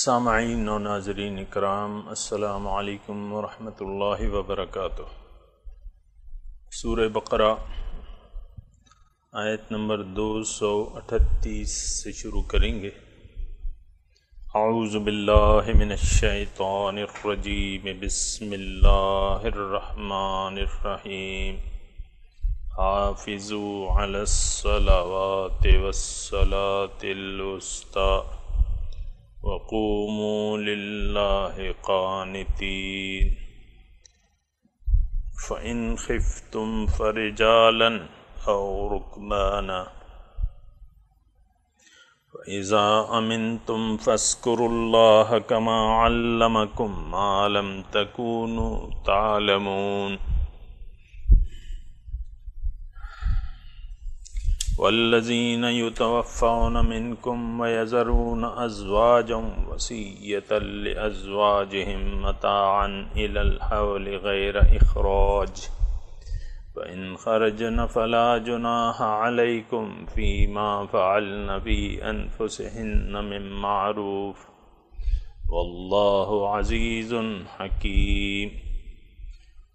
سامعین و ناظرین اکرام، السلام علیکم ورحمۃ اللہ وبرکاتہ۔ سورہ بقرہ آیت نمبر 238 سے شروع کریں گے۔ اعوذ باللہ من الشیطان الرجیم، بسم اللہ الرحمن الرحیم۔ حافظوا علی الصلوات والصلاة الوسطی وقوموا للہ قانتین، فإن خفتم فرجالا أو ركبانا فإذا أمنتم فاذكروا الله كما علمكم ما لم تكونوا تعلمون، والذين يتوفون منكم ويذرون أزواجا وصية لأزواجهم متاعا إلى الحول غير إخراج، فإن خرجن فلا جناح عليكم فيما فعلن في أنفسهن من معروف، والله عزيز حكيم،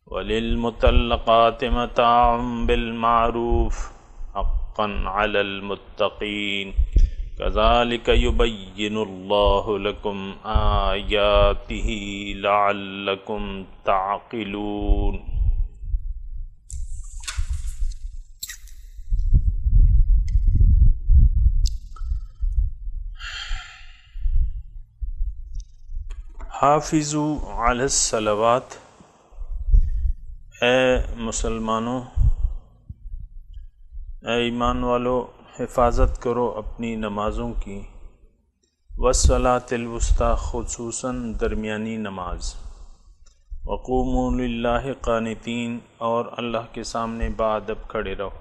وللمطلقات متاع بالمعروف على المتقين، كذلك يبين الله لكم آياته لعلكم تعقلون۔ حافظوا علی الصلوات، اے مسلمانوں، اے ایمان والو، حفاظت کرو اپنی نمازوں کی، والصلاۃ الوسطی، خصوصاً درمیانی نماز، وقوموا للہ قانتین، اور اللہ کے سامنے باادب کھڑے رہو،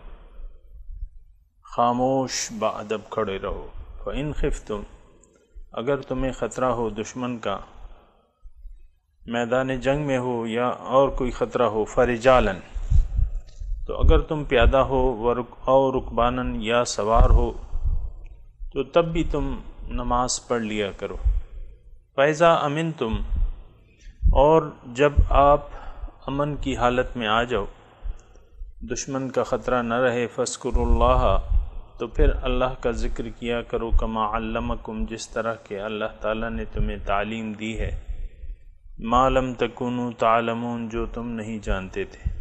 خاموش باادب کھڑے رہو۔ فإن خفتم، اگر تمہیں خطرہ ہو دشمن کا، میدان جنگ میں ہو یا اور کوئی خطرہ ہو، فرجالن، تو اگر تم پیادہ ہو، اور رکبانن، یا سوار ہو، تو تب بھی تم نماز پڑھ لیا کرو۔ فَإِذَا أَمِنْتُمْ، اور جب آپ امن کی حالت میں آ جاؤ، دشمن کا خطرہ نہ رہے، فَاذْكُرُوا اللَّهَ، تو پھر اللہ کا ذکر کیا کرو، كَمَا عَلَّمَكُمْ، جس طرح کہ اللہ تعالیٰ نے تمہیں تعلیم دی ہے، مَا لَمْ تَكُونُوا تَعْلَمُونَ، جو تم نہیں جانتے تھے۔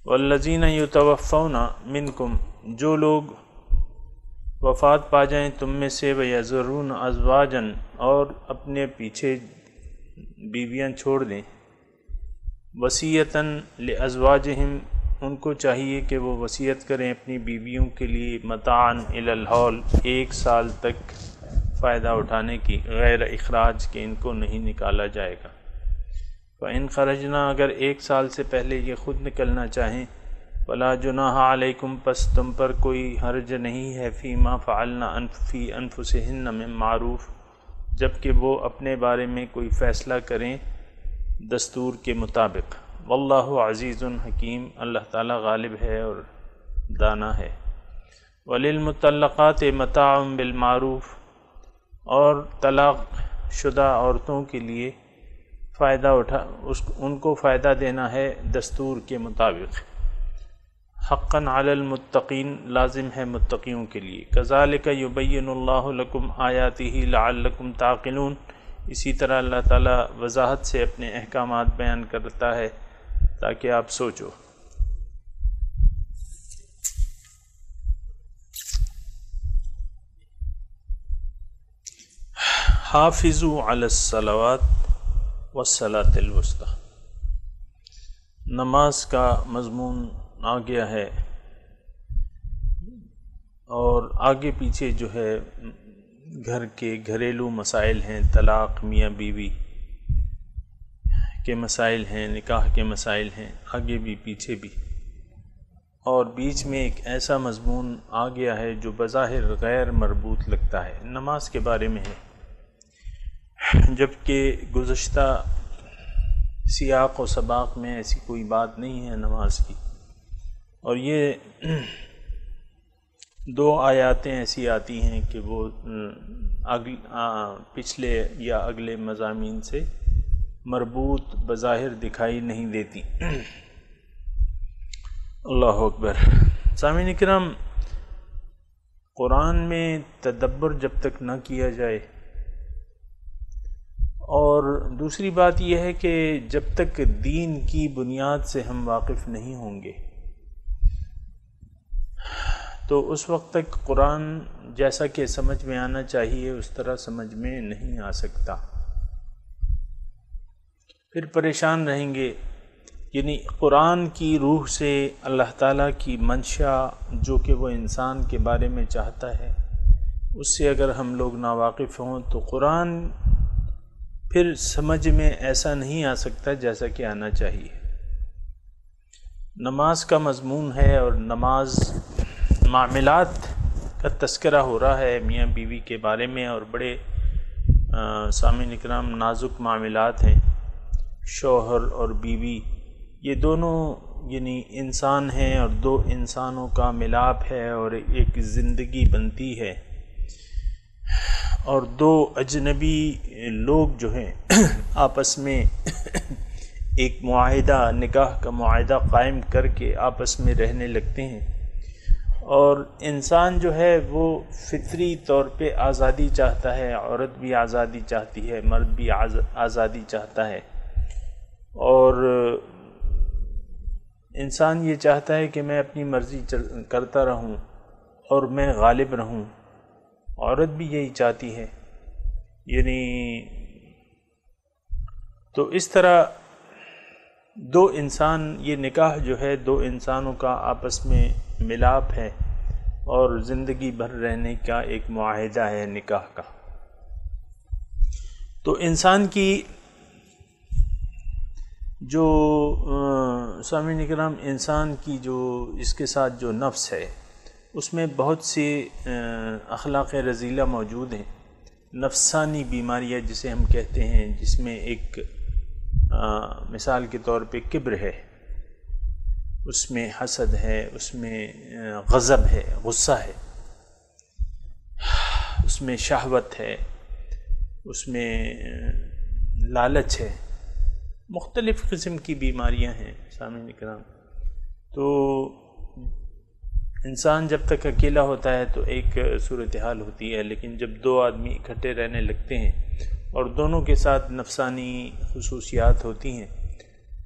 والذین یتوفون منکم، جو لوگ وفات پا جائیں تم میں سے، ویذرون ازواجا، اور اپنے پیچھے بیویاں چھوڑ دیں، وصیۃً لازواجہم، ان کو چاہیے کہ وہ وصیت کریں اپنی بیویوں کے لیے، متاعا الی الحول، 1 سال تک فائدہ اٹھانے کی، غیر اخراج، کہ ان کو نہیں نکالا جائے گا۔ فَإِنْ خَرَجْنَا، اگر 1 سال سے پہلے یہ خود نکلنا چاہیں، فَلَا جُنَاحَ عَلَيْكُمْ، پس تم پر کوئی حرج نہیں ہے، فِيمَا فَعَلْنَا فِي أَنفُسِهِنَّ مِن معروف، جب کہ وہ اپنے بارے میں کوئی فیصلہ کریں دستور کے مطابق۔ واللہ عزیز حکیم، اللہ تعالیٰ غالب ہے اور دانا ہے۔ وَلِلْمُطَلَّقَاتِ مَتَاعٌ بِالْمَعْرُوفِ، اور طلاق شدہ عورتوں کے لیے فائدہ ان کو فائدہ دینا ہے دستور کے مطابق، حقاً علی المتقین، لازم ہے متقیوں کے لیے۔ کذالک یبین اللہ لکم آیاتہ لعلکم تعقلون، اسی طرح اللہ تعالیٰ وضاحت سے اپنے احکامات بیان کرتا ہے تاکہ آپ سوچو۔ حافظوا علی الصلوات والصلاۃ الوسطی، نماز کا مضمون آ گیا ہے، اور آگے پیچھے جو ہے گھر کے گھریلو مسائل ہیں، طلاق، میاں بیوی کے مسائل ہیں، نکاح کے مسائل ہیں، آگے بھی پیچھے بھی، اور بیچ میں ایک ایسا مضمون آ گیا ہے جو بظاہر غیر مربوط لگتا ہے، نماز کے بارے میں ہے، جبکہ گزشتہ سیاق و سباق میں ایسی کوئی بات نہیں ہے نماز کی، اور یہ دو آیاتیں ایسی آتی ہیں کہ وہ پچھلے یا اگلے مضامین سے مربوط بظاہر دکھائی نہیں دیتی۔ اللہ اکبر۔ سامعین کرام، قرآن میں تدبر جب تک نہ کیا جائے، اور دوسری بات یہ ہے کہ جب تک دین کی بنیاد سے ہم واقف نہیں ہوں گے تو اس وقت تک قرآن جیسا کہ سمجھ میں آنا چاہیے اس طرح سمجھ میں نہیں آ سکتا، پھر پریشان رہیں گے۔ یعنی قرآن کی روح سے اللہ تعالیٰ کی منشا جو کہ وہ انسان کے بارے میں چاہتا ہے، اس سے اگر ہم لوگ ناواقف ہوں تو قرآن پھر سمجھ میں ایسا نہیں آ سکتا جیسا کہ آنا چاہیے۔ نماز کا مضمون ہے اور نماز معاملات کا تذکرہ ہو رہا ہے میاں بیوی کے بارے میں، اور بڑے سامعین اکرام نازک معاملات ہیں۔ شوہر اور بیوی یہ دونوں یعنی انسان ہیں، اور دو انسانوں کا ملاپ ہے اور ایک زندگی بنتی ہے، اور دو اجنبی لوگ جو ہیں آپس میں ایک معاہدہ، نکاح کا معاہدہ قائم کر کے آپس میں رہنے لگتے ہیں، اور انسان جو ہے وہ فطری طور پہ آزادی چاہتا ہے، عورت بھی آزادی چاہتی ہے، مرد بھی آزادی چاہتا ہے، اور انسان یہ چاہتا ہے کہ میں اپنی مرضی کرتا رہوں اور میں غالب رہوں، عورت بھی یہی چاہتی ہے۔ یعنی تو اس طرح دو انسان، یہ نکاح جو ہے دو انسانوں کا آپس میں ملاپ ہے اور زندگی بھر رہنے کا ایک معاہدہ ہے نکاح کا۔ تو انسان کی جو سامعین اکرام، انسان کی جو اس کے ساتھ جو نفس ہے اس میں بہت سی اخلاق رذیلہ موجود ہیں، نفسانی بیماریاں جسے ہم کہتے ہیں، جس میں ایک مثال کے طور پہ کبر ہے، اس میں حسد ہے، اس میں غضب ہے، غصہ ہے، اس میں شہوت ہے، اس میں لالچ ہے، مختلف قسم کی بیماریاں ہیں سامعین کرام۔ تو انسان جب تک اکیلا ہوتا ہے تو ایک صورتحال ہوتی ہے، لیکن جب دو آدمی اکٹھے رہنے لگتے ہیں اور دونوں کے ساتھ نفسانی خصوصیات ہوتی ہیں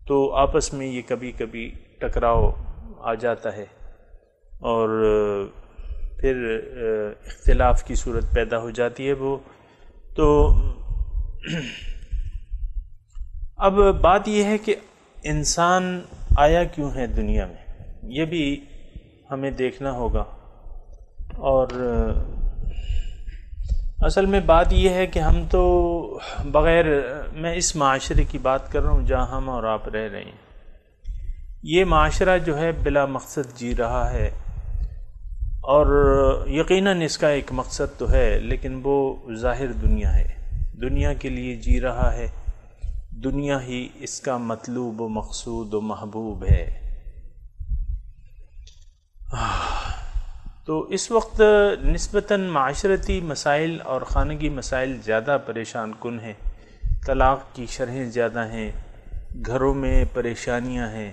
تو آپس میں یہ کبھی کبھی ٹکراؤ آ جاتا ہے، اور پھر اختلاف کی صورت پیدا ہو جاتی ہے۔ وہ تو اب بات یہ ہے کہ انسان آیا کیوں ہے دنیا میں، یہ بھی ہمیں دیکھنا ہوگا، اور اصل میں بات یہ ہے کہ ہم تو بغیر، میں اس معاشرے کی بات کر رہا ہوں جہاں ہم اور آپ رہ رہے ہیں، یہ معاشرہ جو ہے بلا مقصد جی رہا ہے، اور یقیناً اس کا ایک مقصد تو ہے، لیکن وہ ظاہر دنیا ہے، دنیا کے لیے جی رہا ہے، دنیا ہی اس کا مطلوب و مقصود و محبوب ہے۔ تو اس وقت نسبتاً معاشرتی مسائل اور خانگی مسائل زیادہ پریشان کن ہیں، طلاق کی شرحیں زیادہ ہیں، گھروں میں پریشانیاں ہیں،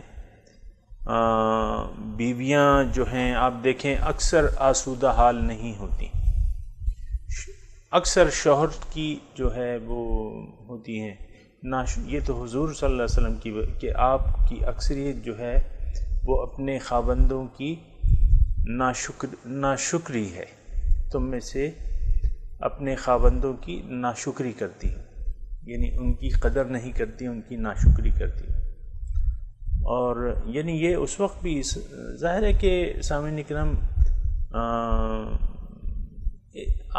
بیویاں جو ہیں آپ دیکھیں اکثر آسودہ حال نہیں ہوتی، اکثر شوہر کی جو ہے وہ ہوتی ہیں یہ تو حضور صلی اللہ علیہ وسلم کی کہ آپ کی اکثریت جو ہے وہ اپنے خاوندوں کی ناشکری ہے، تم میں سے اپنے خاوندوں کی ناشکری کرتی، یعنی ان کی قدر نہیں کرتی، ان کی ناشکری کرتی۔ اور یعنی یہ اس وقت بھی ظاہر ہے کہ سامعین کرام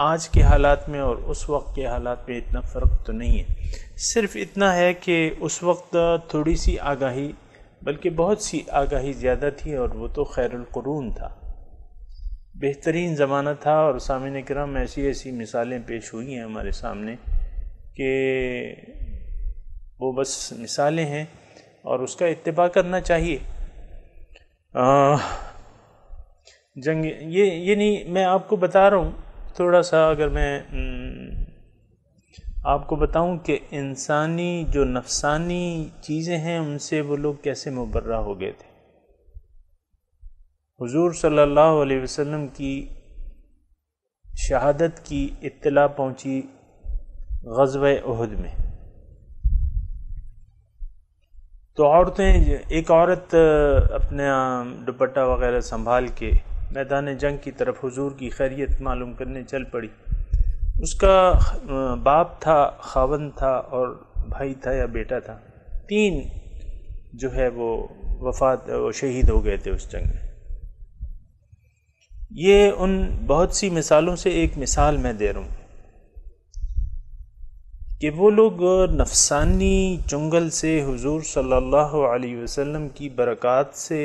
آج کے حالات میں اور اس وقت کے حالات میں اتنا فرق تو نہیں ہے، صرف اتنا ہے کہ اس وقت تھوڑی سی آگاہی، بلکہ بہت سی آگاہی زیادہ تھی، اور وہ تو خیر القرون تھا، بہترین زمانہ تھا۔ اور سامعین کرام ایسی ایسی مثالیں پیش ہوئی ہیں ہمارے سامنے کہ وہ بس مثالیں ہیں اور اس کا اتباع کرنا چاہیے۔ جنگ یہ یعنی میں آپ کو بتا رہا ہوں تھوڑا سا، اگر میں آپ کو بتاؤں کہ انسانی جو نفسانی چیزیں ہیں ان سے وہ لوگ کیسے مبرہ ہو گئے تھے۔ حضور صلی اللہ علیہ وسلم کی شہادت کی اطلاع پہنچی غزوہ احد میں، تو عورتیں، ایک عورت اپنا دوپٹہ وغیرہ سنبھال کے میدان جنگ کی طرف حضور کی خیریت معلوم کرنے چل پڑی۔ اس کا باپ تھا، خاوند تھا، اور بھائی تھا یا بیٹا تھا، 3 جو ہے وہ شہید ہو گئے تھے اس جنگ میں۔ یہ ان بہت سی مثالوں سے ایک مثال میں دے رہا ہوں کہ وہ لوگ نفسانی چنگل سے حضور صلی اللہ علیہ وسلم کی برکات سے،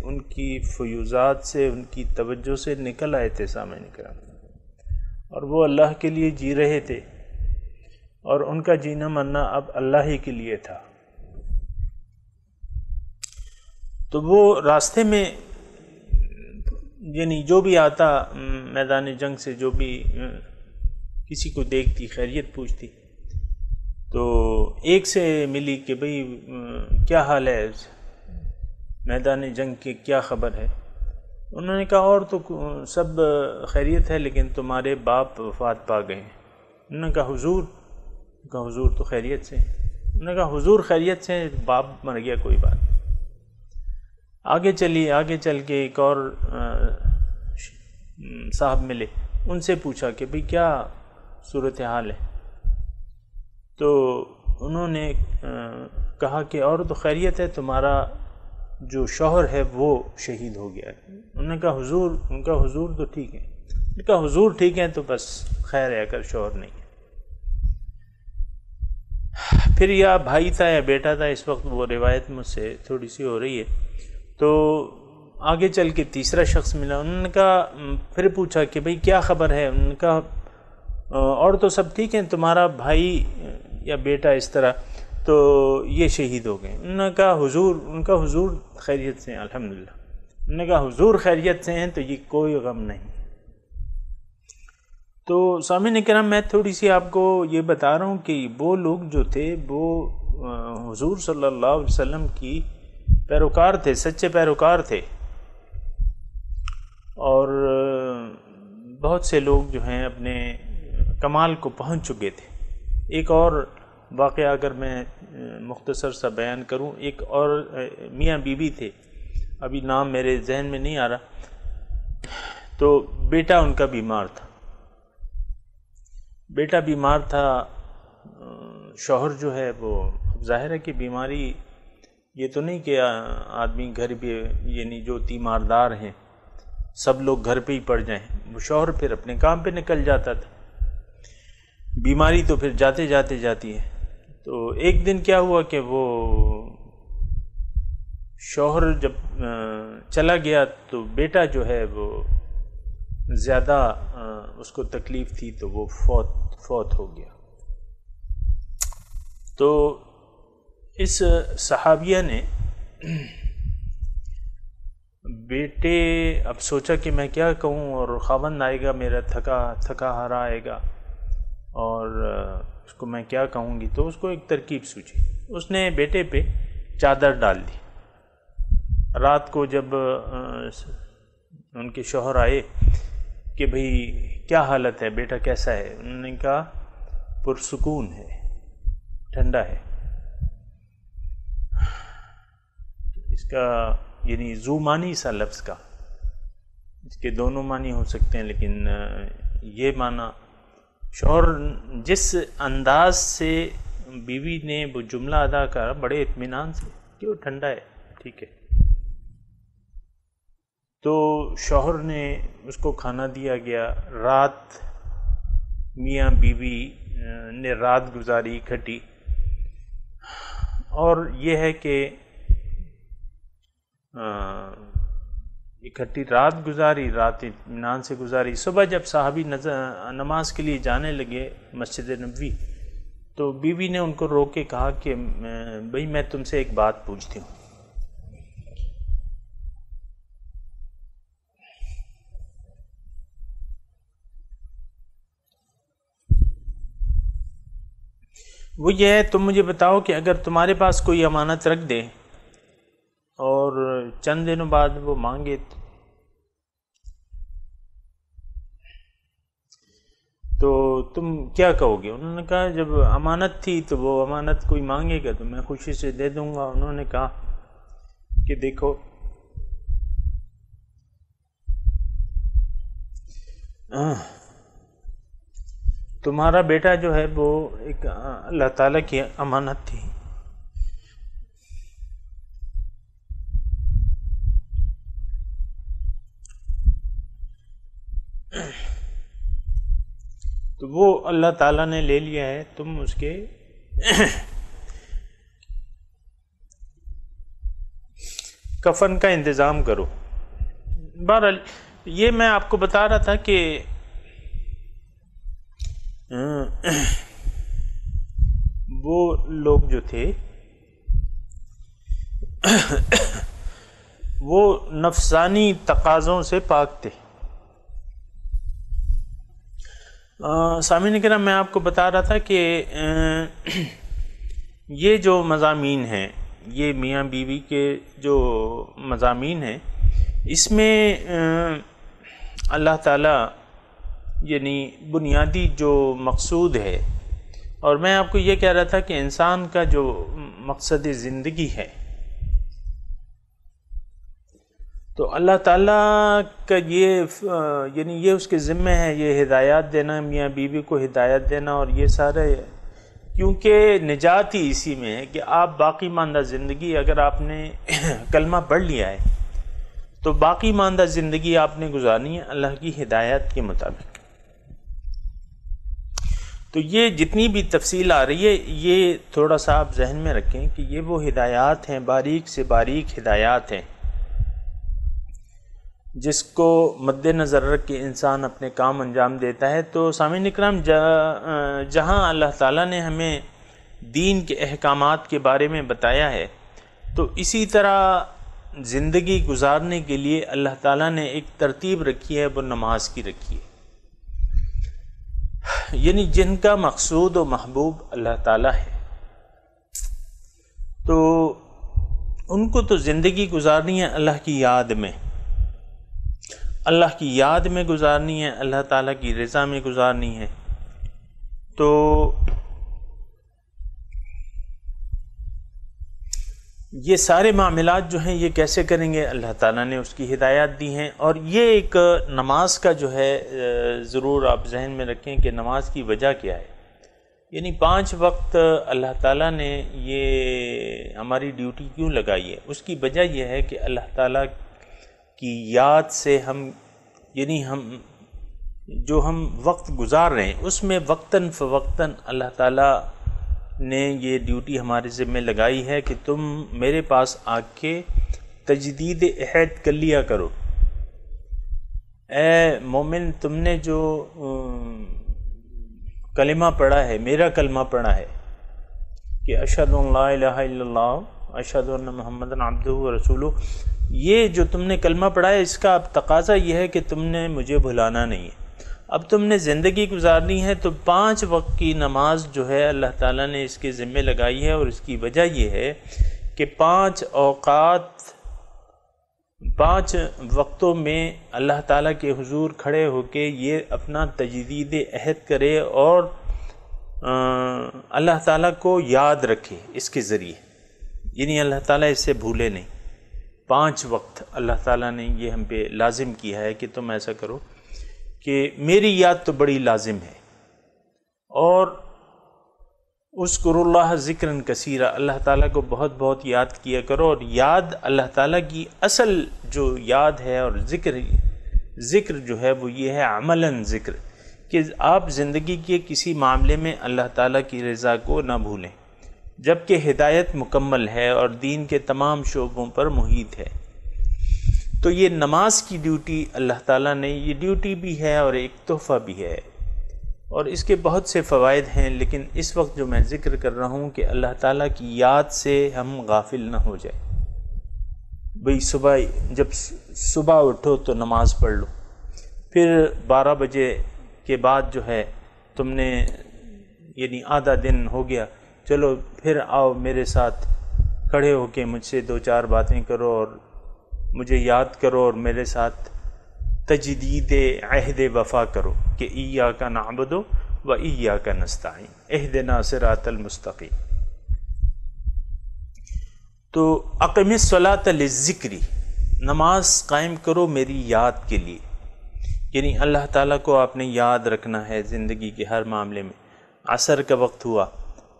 ان کی فیوزات سے، ان کی توجہ سے نکل آئے تھے سامعین کرام، اور وہ اللہ کے لیے جی رہے تھے، اور ان کا جینا مرنا اب اللہ ہی کے لیے تھا۔ تو وہ راستے میں یعنی جو بھی آتا میدان جنگ سے، جو بھی کسی کو دیکھتی خیریت پوچھتی، تو ایک سے ملی کہ بھئی کیا حال ہے، میدان جنگ کی کیا خبر ہے؟ انہوں نے کہا اور تو سب خیریت ہے، لیکن تمہارے باپ وفات پا گئے ہیں۔ انہوں نے کہا حضور تو خیریت سے ہیں۔ انہوں نے کہا حضور خیریت سے ہیں، باپ مر گیا، کوئی بات۔ آگے چل کے ایک اور صاحب ملے، ان سے پوچھا کہ بھئی کیا صورتحال ہے؟ تو انہوں نے کہا کہ اور تو خیریت ہے، تمہارا جو شوہر ہے وہ شہید ہو گیا ہے۔ انہوں نے کہا حضور تو ٹھیک ہے۔ انہوں نے کہا حضور ٹھیک ہے تو بس خیر ہے، اگر شوہر نہیں ہے۔ پھر یا بھائی تھا یا بیٹا تھا، اس وقت وہ روایت مجھ سے تھوڑی سی ہو رہی ہے۔ تو آگے چل کے تیسرا شخص ملا، انہوں نے کہا، پھر پوچھا کہ بھئی کیا خبر ہے؟ انہوں نے کہا اور تو سب ٹھیک ہیں، تمہارا بھائی یا بیٹا اس طرح تو یہ شہید ہو گئے۔ انہوں نے کہا حضور خیریت سے ہیں، الحمدللہ۔ انہوں نے کہا حضور خیریت سے ہیں تو یہ کوئی غم نہیں۔ تو سامعین کرام، میں تھوڑی سی آپ کو یہ بتا رہا ہوں کہ وہ لوگ جو تھے وہ حضور صلی اللہ علیہ وسلم کی پیروکار تھے، سچے پیروکار تھے، اور بہت سے لوگ جو ہیں اپنے کمال کو پہنچ چکے تھے۔ ایک اور واقعہ اگر میں مختصر سا بیان کروں، ایک اور میاں بیوی تھے، ابھی نام میرے ذہن میں نہیں آ رہا، تو بیٹا ان کا بیمار تھا، شوہر جو ہے وہ ظاہر ہے کہ بیماری یہ تو نہیں کہ آدمی گھر پہ، یعنی جو تیماردار ہیں سب لوگ گھر پہ ہی پڑ جائیں، وہ شوہر پھر اپنے کام پہ نکل جاتا تھا، بیماری تو پھر جاتے جاتی ہے۔ تو ایک دن کیا ہوا کہ وہ شوہر جب چلا گیا تو بیٹا جو ہے وہ زیادہ اس کو تکلیف تھی، تو وہ فوت ہو گیا۔ تو اس صحابیہ نے بیٹے اب سوچا کہ میں کیا کہوں، اور خاوند آئے گا میرا تھکا ہارا آئے گا، اور اس کو میں کیا کہوں گی، تو اس کو ایک ترکیب سوچی، اس نے بیٹے پہ چادر ڈال دی۔ رات کو جب ان کے شوہر آئے کہ بھئی کیا حالت ہے، بیٹا کیسا ہے؟ انہوں نے کہا پرسکون ہے، ٹھنڈا ہے۔ اس کا یعنی ذو معنی سا لفظ کا، اس کے دونوں معنی ہو سکتے ہیں، لیکن یہ معنی شوہر جس انداز سے بیوی نے وہ جملہ ادا کرا، بڑے اطمینان سے کہ وہ ٹھنڈا ہے، ٹھیک ہے۔ تو شوہر نے اس کو کھانا دیا گیا، رات میاں بیوی نے رات گزاری اکٹھی، اور یہ ہے کہ اکٹھی رات گزاری، رات اطمینان سے گزاری۔ صبح جب صحابی نماز کے لیے جانے لگے مسجد نبوی، تو بیوی نے ان کو روک کے کہا کہ بھئی میں تم سے ایک بات پوچھتی ہوں۔ وہ یہ ہے تم مجھے بتاؤ کہ اگر تمہارے پاس کوئی امانت رکھ دے اور چند دنوں بعد وہ مانگے تو تم کیا کہو گے؟ انہوں نے کہا جب امانت تھی تو وہ امانت کوئی مانگے گا تو میں خوشی سے دے دوں گا۔ انہوں نے کہا کہ دیکھو تمہارا بیٹا جو ہے وہ ایک اللہ تعالیٰ کی امانت تھی، تو وہ اللہ تعالیٰ نے لے لیا ہے، تم اس کے کفن کا انتظام کرو۔ بہرحال یہ میں آپ کو بتا رہا تھا کہ وہ لوگ جو تھے وہ نفسانی تقاضوں سے پاک تھے۔ سامعین کرام میں آپ کو بتا رہا تھا کہ یہ جو مضامین ہیں، یہ میاں بیوی کے جو مضامین ہیں، اس میں اللہ تعالیٰ یعنی بنیادی جو مقصود ہے، اور میں آپ کو یہ کہہ رہا تھا کہ انسان کا جو مقصد زندگی ہے تو اللہ تعالیٰ کا یہ یعنی یہ اس کے ذمہ ہے، یہ ہدایات دینا، میاں بیوی کو ہدایت دینا، اور یہ سارے کیونکہ نجات ہی اسی میں ہے کہ آپ باقی ماندہ زندگی، اگر آپ نے کلمہ پڑھ لیا ہے تو باقی ماندہ زندگی آپ نے گزارنی ہے اللہ کی ہدایت کے مطابق۔ تو یہ جتنی بھی تفصیل آ رہی ہے یہ تھوڑا سا آپ ذہن میں رکھیں کہ یہ وہ ہدایات ہیں، باریک سے باریک ہدایات ہیں، جس کو مد نظر رکھ کے انسان اپنے کام انجام دیتا ہے۔ تو سامعین اکرام، جہاں اللہ تعالیٰ نے ہمیں دین کے احکامات کے بارے میں بتایا ہے تو اسی طرح زندگی گزارنے کے لیے اللہ تعالیٰ نے ایک ترتیب رکھی ہے، وہ نماز کی رکھی ہے۔ یعنی جن کا مقصود و محبوب اللہ تعالیٰ ہے تو ان کو تو زندگی گزارنی ہے اللہ کی یاد میں، اللہ کی یاد میں گزارنی ہے، اللہ تعالیٰ کی رضا میں گزارنی ہے۔ تو یہ سارے معاملات جو ہیں یہ کیسے کریں گے؟ اللہ تعالیٰ نے اس کی ہدایات دی ہیں، اور یہ ایک نماز کا جو ہے ضرور آپ ذہن میں رکھیں کہ نماز کی وجہ کیا ہے۔ یعنی 5 وقت اللہ تعالیٰ نے یہ ہماری ڈیوٹی کیوں لگائی ہے؟ اس کی وجہ یہ ہے کہ اللہ تعالیٰ کی یاد سے ہم یعنی جو ہم وقت گزار رہے ہیں اس میں وقتاً فوقتاً اللہ تعالیٰ نے یہ ڈیوٹی ہمارے ذمہ لگائی ہے کہ تم میرے پاس آ کے تجدید عہد کر لیا کرو۔ اے مومن، تم نے جو کلمہ پڑھا ہے، میرا کلمہ پڑھا ہے کہ اشہد ان لا الہ الا اللہ اشہد ان محمد عبدہ ورسولہ، یہ جو تم نے کلمہ پڑھا ہے اس کا اب تقاضا یہ ہے کہ تم نے مجھے بھلانا نہیں ہے۔ اب تم نے زندگی گزارنی ہے تو 5 وقت کی نماز جو ہے اللہ تعالیٰ نے اس کے ذمہ لگائی ہے، اور اس کی وجہ یہ ہے کہ 5 اوقات 5 وقتوں میں اللہ تعالیٰ کے حضور کھڑے ہو کے یہ اپنا تجدید عہد کرے اور اللہ تعالیٰ کو یاد رکھے اس کے ذریعے، یعنی اللہ تعالیٰ اس سے بھولے نہیں۔ 5 وقت اللہ تعالیٰ نے یہ ہم پہ لازم کیا ہے کہ تم ایسا کرو کہ میری یاد تو بڑی لازم ہے، اور اذکروا اللہ ذکرا کثیرا، اللہ تعالیٰ کو بہت بہت یاد کیا کرو۔ اور یاد اللہ تعالیٰ کی اصل جو یاد ہے اور ذکر جو ہے وہ یہ ہے عملاً ذکر، کہ آپ زندگی کے کسی معاملے میں اللہ تعالیٰ کی رضا کو نہ بھولیں، جبکہ ہدایت مکمل ہے اور دین کے تمام شعبوں پر محیط ہے۔ تو یہ نماز کی ڈیوٹی اللہ تعالیٰ نے، یہ ڈیوٹی بھی ہے اور ایک تحفہ بھی ہے، اور اس کے بہت سے فوائد ہیں، لیکن اس وقت جو میں ذکر کر رہا ہوں کہ اللہ تعالیٰ کی یاد سے ہم غافل نہ ہو جائیں۔ بھئی جب صبح اٹھو تو نماز پڑھ لو، پھر 12 بجے کے بعد جو ہے تم نے یعنی آدھا دن ہو گیا چلو پھر آؤ میرے ساتھ کھڑے ہو کے مجھ سے 2-4 باتیں کرو اور مجھے یاد کرو اور میرے ساتھ تجدید عہد وفا کرو کہ ایاک نعبد و ایاک نستعین اہدنا صراط المستقیم۔ تو اقم الصلاۃ للذکر، نماز قائم کرو میری یاد کے لیے، یعنی اللہ تعالیٰ کو آپ نے یاد رکھنا ہے زندگی کے ہر معاملے میں۔ عصر کا وقت ہوا،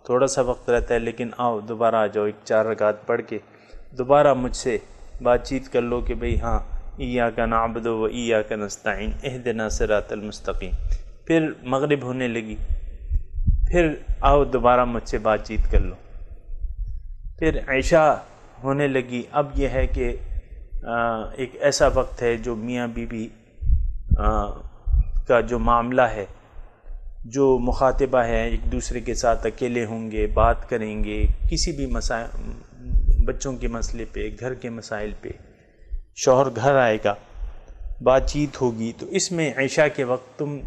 تھوڑا سا وقت رہتا ہے، لیکن آؤ دوبارہ آ جاؤ، 4 رکعت پڑھ کے دوبارہ مجھ سے بات چیت کر لو کہ بھئی ہاں ایاک نعبد و ایاک نستعین اہدنا صراط المستقیم۔ پھر مغرب ہونے لگی، پھر آؤ دوبارہ مجھ سے بات چیت کر لو۔ پھر عشاء ہونے لگی، اب یہ ہے کہ ایک ایسا وقت ہے جو میاں بیوی کا جو معاملہ ہے، جو مخاطبہ ہے، ایک دوسرے کے ساتھ اکیلے ہوں گے، بات کریں گے کسی بھی بچوں کے مسئلے پہ، گھر کے مسائل پہ، شوہر گھر آئے گا، بات چیت ہوگی۔ تو اس میں عشاء کے وقت تم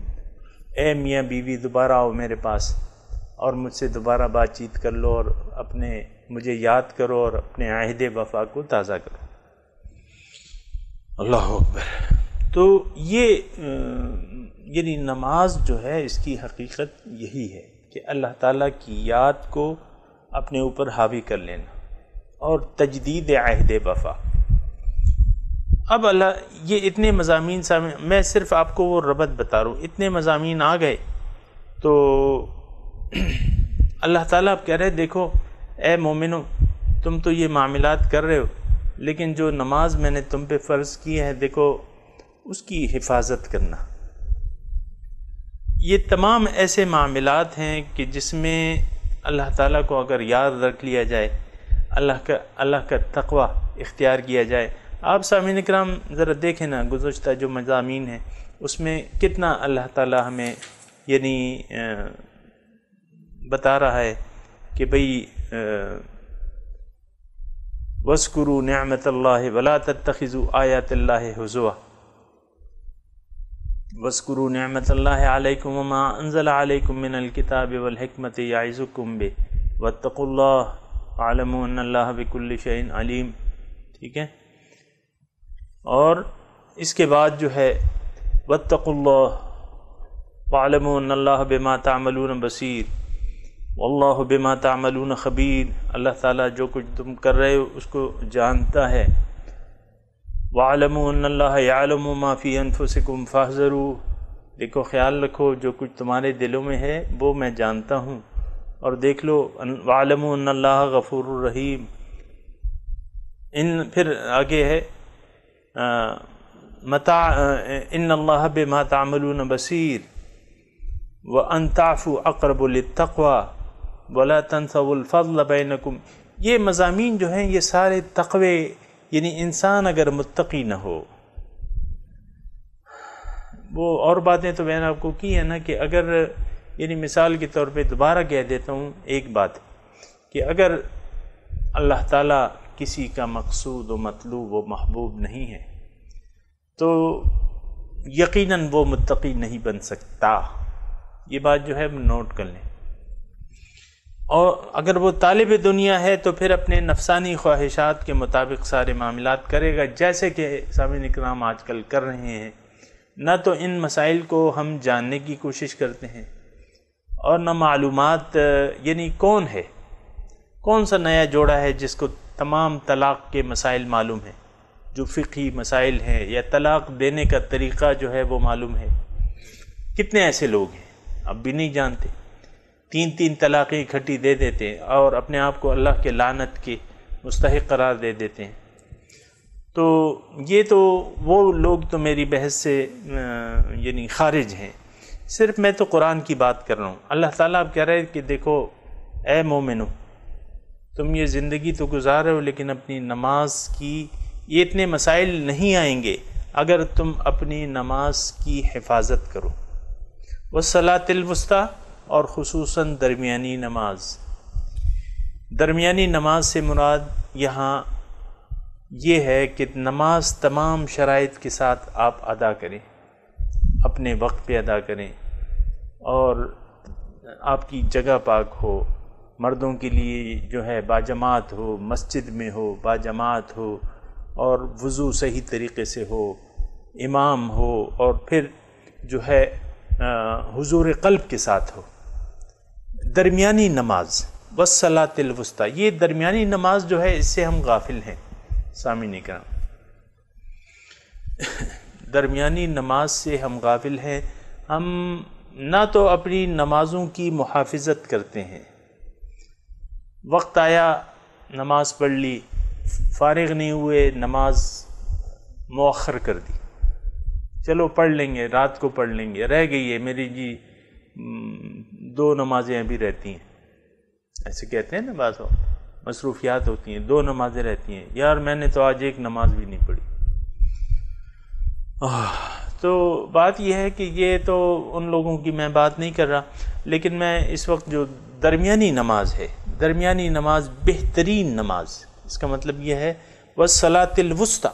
اے میاں بیوی دوبارہ آؤ میرے پاس اور مجھ سے دوبارہ بات چیت کر لو اور مجھے یاد کرو اور اپنے عہد وفا کو تازہ کرو۔ اللہ اکبر۔ تو یہ یعنی نماز جو ہے اس کی حقیقت یہی ہے کہ اللہ تعالیٰ کی یاد کو اپنے اوپر حاوی کر لینا اور تجدید عہد وفا۔ اب یہ اتنے مضامین میں صرف آپ کو وہ ربط بتا رہا ہوں، اتنے مضامین آ گئے تو اللہ تعالیٰ اب کہہ رہے دیکھو اے مومنو، تم تو یہ معاملات کر رہے ہو، لیکن جو نماز میں نے تم پہ فرض کی ہے دیکھو اس کی حفاظت کرنا۔ یہ تمام ایسے معاملات ہیں کہ جس میں اللہ تعالیٰ کو اگر یاد رکھ لیا جائے، اللہ کا تقوی اختیار کیا جائے۔ آپ سامعین اکرام ذرا دیکھیں نا، گزشتہ جو مضامین ہیں اس میں کتنا اللہ تعالیٰ ہمیں یعنی بتا رہا ہے کہ بھئی وَاذْكُرُوا نِعْمَةَ اللَّهِ وَلَا تَتَّخِذُوا آيَاتِ اللَّهِ هُزُوًا وَاذْكُرُوا نِعْمَةَ اللَّهِ عَلَيْكُمْ وَمَا أَنزَلَ عَلَيْكُمْ مِنَ الْكِتَابِ وَالْحِكْمَةِ يَعِظُكُمْ بِهِ وَاتَّقُوا اللَّهَ وَاعْلَمُوا أَنَّ اللَّهَ بِكُلِّ شَيْءٍ عَلِيمٌ۔ ٹھیک ہے، اور اس کے بعد جو ہے وَاتَّقُوا اللَّهَ وَاعْلَمُوا أَنَّ اللَّهَ بِمَا تَعْمَلُونَ بَصِيرٌ وَاللَّهُ بِمَا تَعْمَلُونَ خَبِيرٌ۔ اللہ تعالیٰ جو کچھ تم کر رہے ہو اس کو جانتا ہے۔ وَاعْلَمُوا أَنَّ اللَّهَ يَعْلَمُ مَا فِي أَنفُسِكُمْ فَاحْذَرُوا، دیکھو خیال رکھو جو کچھ تمہارے دلوں میں ہے وہ میں جانتا ہوں، اور دیکھ لو وَاعْلَمُوا أَنَّ اللَّهَ غَفُورٌ رَحِيمٌ۔ پھر آگے ہے إِنَّ اللَّهَ بِمَا تَعْمَلُونَ بَصِيرٌ وَأَن تَعْفُوا أَقْرَبُ لِلتَّقْوَى وَلَا تَنْسَوُا الْفَضْلَ بَيْنَكُمْ۔ یہ مضامین جو ہیں یہ سارے تقوی، یعنی انسان اگر متقی نہ ہو، وہ اور باتیں تو میں نے آپ کو کی ہے نا کہ اگر یعنی مثال کے طور پہ دوبارہ کہہ دیتا ہوں ایک بات کہ اگر اللہ تعالیٰ کسی کا مقصود و مطلوب و محبوب نہیں ہے تو یقیناً وہ متقی نہیں بن سکتا۔ یہ بات جو ہے نوٹ کر لیں۔ اور اگر وہ طالب دنیا ہے تو پھر اپنے نفسانی خواہشات کے مطابق سارے معاملات کرے گا، جیسے کہ سامعین اکرام آج کل کر رہے ہیں۔ نہ تو ان مسائل کو ہم جاننے کی کوشش کرتے ہیں اور نہ معلومات، یعنی کون ہے، کون سا نیا جوڑا ہے جس کو تمام طلاق کے مسائل معلوم ہیں، جو فقہی مسائل ہیں، یا طلاق دینے کا طریقہ جو ہے وہ معلوم ہے۔ کتنے ایسے لوگ ہیں اب بھی نہیں جانتے، 3 طلاقیں اکٹھی دے دیتے ہیں اور اپنے آپ کو اللہ کے لعنت کے مستحق قرار دے دیتے ہیں۔ تو یہ تو وہ لوگ تو میری بحث سے یعنی خارج ہیں، صرف میں تو قرآن کی بات کر رہا ہوں۔ اللہ تعالیٰ اب کہہ رہے ہیں کہ دیکھو اے مومنو، تم یہ زندگی تو گزار رہے ہو لیکن اپنی نماز کی یہ اتنے مسائل نہیں آئیں گے اگر تم اپنی نماز کی حفاظت کرو۔ والصلاۃ الوسطیٰ، اور خصوصاً درمیانی نماز۔ درمیانی نماز سے مراد یہاں یہ ہے کہ نماز تمام شرائط کے ساتھ آپ ادا کریں، اپنے وقت پہ ادا کریں، اور آپ کی جگہ پاک ہو، مردوں کے لیے جو ہے باجماعت ہو، مسجد میں ہو باجماعت ہو، اور وضو صحیح طریقے سے ہو، امام ہو، اور پھر جو ہے حضور قلب کے ساتھ ہو۔ درمیانی نماز والصلاۃ الوسطیٰ، یہ درمیانی نماز جو ہے اس سے ہم غافل ہیں سامعین کرام، درمیانی نماز سے ہم غافل ہیں۔ ہم نہ تو اپنی نمازوں کی محافظت کرتے ہیں، وقت آیا نماز پڑھ لی، فارغ نہیں ہوئے نماز مؤخر کر دی، چلو پڑھ لیں گے، رات کو پڑھ لیں گے، رہ گئی ہے میری جی 2 نمازیں ابھی رہتی ہیں، ایسے کہتے ہیں نا بعض وقت، مصروفیات ہوتی ہیں، 2 نمازیں رہتی ہیں، یار میں نے تو آج 1 نماز بھی نہیں پڑھی۔ تو بات یہ ہے کہ یہ تو ان لوگوں کی میں بات نہیں کر رہا، لیکن میں اس وقت جو درمیانی نماز ہے، درمیانی نماز بہترین نماز، اس کا مطلب یہ ہے والصلاۃ الوسطیٰ،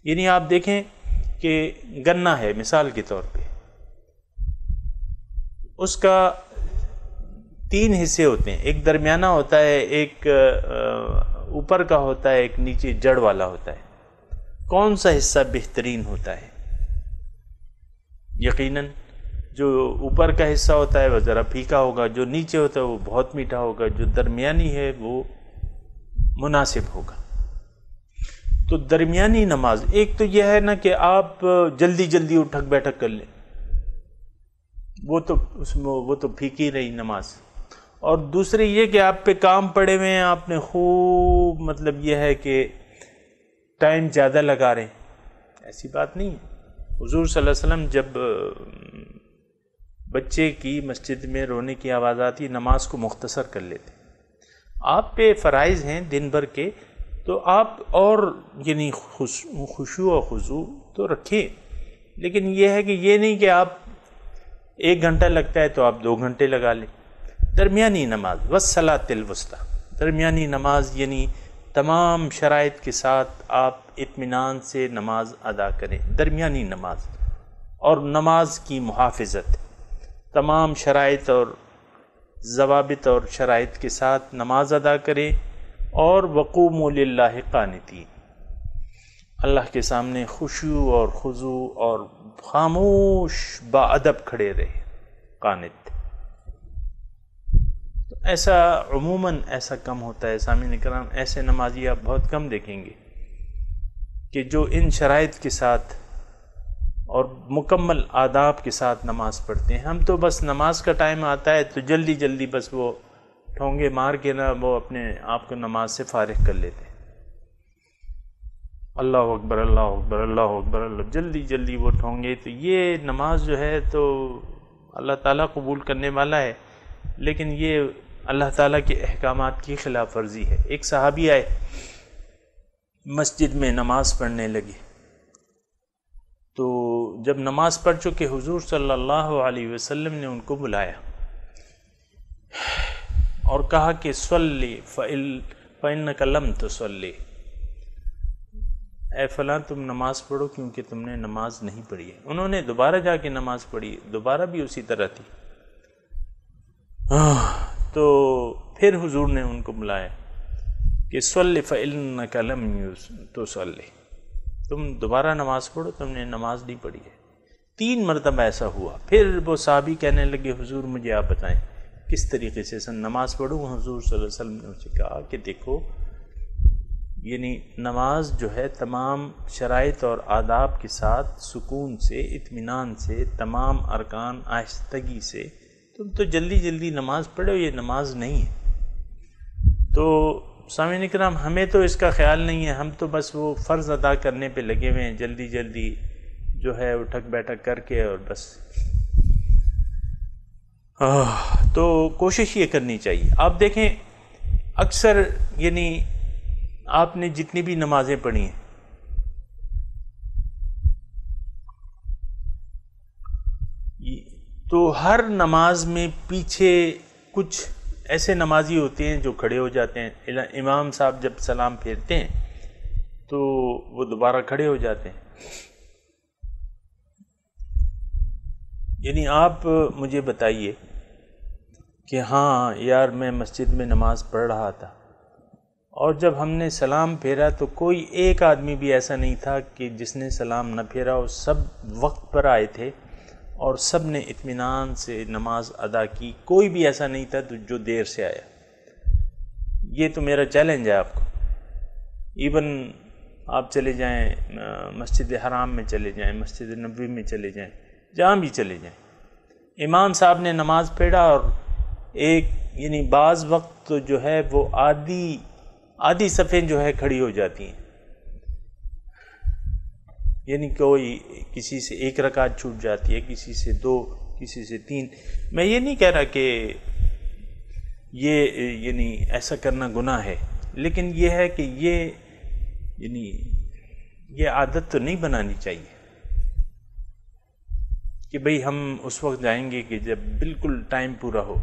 یعنی آپ دیکھیں کہ گنا ہے مثال کے طور پہ، اس کا 3 حصے ہوتے ہیں، ایک درمیانہ ہوتا ہے، ایک اوپر کا ہوتا ہے، ایک نیچے جڑ والا ہوتا ہے۔ کون سا حصہ بہترین ہوتا ہے؟ یقیناً جو اوپر کا حصہ ہوتا ہے وہ ذرا پھیکا ہوگا، جو نیچے ہوتا ہے وہ بہت میٹھا ہوگا، جو درمیانی ہے وہ مناسب ہوگا۔ تو درمیانی نماز ایک تو یہ ہے نا کہ آپ جلدی جلدی اٹھک بیٹھک کر لیں، وہ تو پھیکی رہی نماز، اور دوسری یہ کہ آپ پہ کام پڑے ہوئے ہیں، آپ نے خوب مطلب یہ ہے کہ ٹائم زیادہ لگا رہے ہیں، ایسی بات نہیں ہے۔ حضور صلی اللہ علیہ وسلم جب بچے کی مسجد میں رونے کی آواز آتی نماز کو مختصر کر لیتے۔ آپ پہ فرائض ہیں دن بھر کے، تو آپ اور یعنی خشوع و خضوع تو رکھیں، لیکن یہ ہے کہ یہ نہیں کہ آپ 1 گھنٹہ لگتا ہے تو آپ 2 گھنٹے لگا لیں۔ درمیانی نماز والصلاۃ الوسطیٰ، درمیانی نماز یعنی تمام شرائط کے ساتھ آپ اطمینان سے نماز ادا کریں، درمیانی نماز، اور نماز کی محافظت، تمام شرائط اور ضوابط اور شرائط کے ساتھ نماز ادا کریں، اور وقوموا للہ قانتین، اللہ کے سامنے خشوع اور خضوع اور خاموش باادب کھڑے رہے، قانت۔ ایسا عموماً ایسا کم ہوتا ہے سامعین کرام، ایسے نمازی آپ بہت کم دیکھیں گے کہ جو ان شرائط کے ساتھ اور مکمل آداب کے ساتھ نماز پڑھتے ہیں۔ ہم تو بس نماز کا ٹائم آتا ہے تو جلدی جلدی بس وہ ٹھونگے مار کے نا وہ اپنے آپ کو نماز سے فارغ کر لیتے ہیں، اللہ اکبر اللہ اکبر اللہ اکبر اللہ، جلدی جلدی وہ ٹھونگے۔ تو یہ نماز جو ہے تو اللہ تعالیٰ قبول کرنے والا ہے، لیکن یہ اللہ تعالیٰ کے احکامات کی خلاف ورزی ہے۔ ایک صحابی آئے مسجد میں نماز پڑھنے لگے، تو جب نماز پڑھ چکے حضور صلی اللہ علیہ وسلم نے ان کو بلایا اور کہا کہ صلی فإنک لم تصلی، اے فلاں تم نماز پڑھو کیونکہ تم نے نماز نہیں پڑھی ہے۔ انہوں نے دوبارہ جا کے نماز پڑھی، دوبارہ بھی اسی طرح تھی۔ تو پھر حضور نے ان کو بلایا کہ صلی فإنک لم تصلی، تم دوبارہ نماز پڑھو، تم نے نماز نہیں پڑھی ہے۔ 3 مرتبہ ایسا ہوا۔ پھر وہ صحابی کہنے لگے حضور مجھے آپ بتائیں کس طریقے سے نماز پڑھوں؟ حضور صلی اللہ علیہ وسلم نے ان سے کہا کہ دیکھو، یعنی نماز جو ہے تمام شرائط اور آداب کے ساتھ سکون سے، اطمینان سے، تمام ارکان آہستگی سے، تم تو جلدی جلدی نماز پڑھو، یہ نماز نہیں ہے۔ تو سامعین کرام ہمیں تو اس کا خیال نہیں ہے، ہم تو بس وہ فرض ادا کرنے پہ لگے ہوئے ہیں، جلدی جلدی جو ہے اٹھک بیٹھک کر کے، اور بس تو کوشش یہ کرنی چاہیے۔ آپ دیکھیں اکثر یعنی آپ نے جتنی بھی نمازیں پڑھی ہیں، تو ہر نماز میں پیچھے کچھ ایسے نمازی ہوتے ہیں جو کھڑے ہو جاتے ہیں، امام صاحب جب سلام پھیرتے ہیں تو وہ دوبارہ کھڑے ہو جاتے ہیں۔ یعنی آپ مجھے بتائیے کہ ہاں یار میں مسجد میں نماز پڑھ رہا تھا، اور جب ہم نے سلام پھیرا تو کوئی ایک آدمی بھی ایسا نہیں تھا کہ جس نے سلام نہ پھیرا، اور سب وقت پر آئے تھے اور سب نے اطمینان سے نماز ادا کی، کوئی بھی ایسا نہیں تھا جو دیر سے آیا۔ یہ تو میرا چیلنج ہے آپ کو۔ ایون آپ چلے جائیں مسجد حرام میں چلے جائیں، مسجد نبوی میں چلے جائیں، جہاں بھی چلے جائیں، امام صاحب نے نماز پڑھا اور ایک یعنی بعض وقت تو جو ہے وہ آدھی صفیں جو ہے کھڑی ہو جاتی ہیں، یعنی کوئی کسی سے ایک رکعت چھوٹ جاتی ہے، کسی سے 2، کسی سے 3۔ میں یہ نہیں کہہ رہا کہ یہ یعنی ایسا کرنا گناہ ہے، لیکن یہ ہے کہ یہ عادت تو نہیں بنانی چاہیے کہ بھئی ہم اس وقت جائیں گے کہ جب بالکل ٹائم پورا ہو۔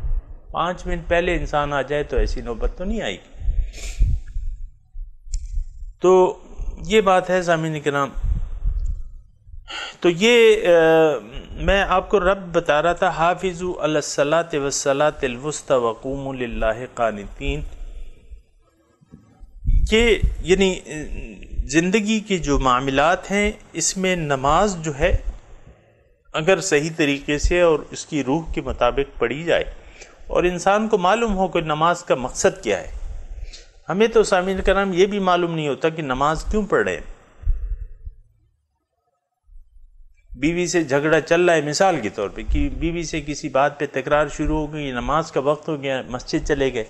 5 منٹ پہلے انسان آ جائے تو ایسی نوبت تو نہیں آئے گی۔ تو یہ بات ہے سامعین کرام۔ تو یہ میں آپ کو رب بتا رہا تھا، حافظوا علی الصلاۃ والصلاۃ الوسطی وقوموا للہ قانتین۔ یہ یعنی زندگی کے جو معاملات ہیں اس میں نماز جو ہے اگر صحیح طریقے سے اور اس کی روح کے مطابق پڑھی جائے، اور انسان کو معلوم ہو کہ نماز کا مقصد کیا ہے۔ ہمیں تو سامعین کرام یہ بھی معلوم نہیں ہوتا کہ نماز کیوں پڑھ رہے ہیں۔ بیوی سے جھگڑا چل رہا ہے مثال کے طور پہ، کہ بیوی سے کسی بات پہ تکرار شروع ہو گئی، نماز کا وقت ہو گیا، مسجد چلے گئے،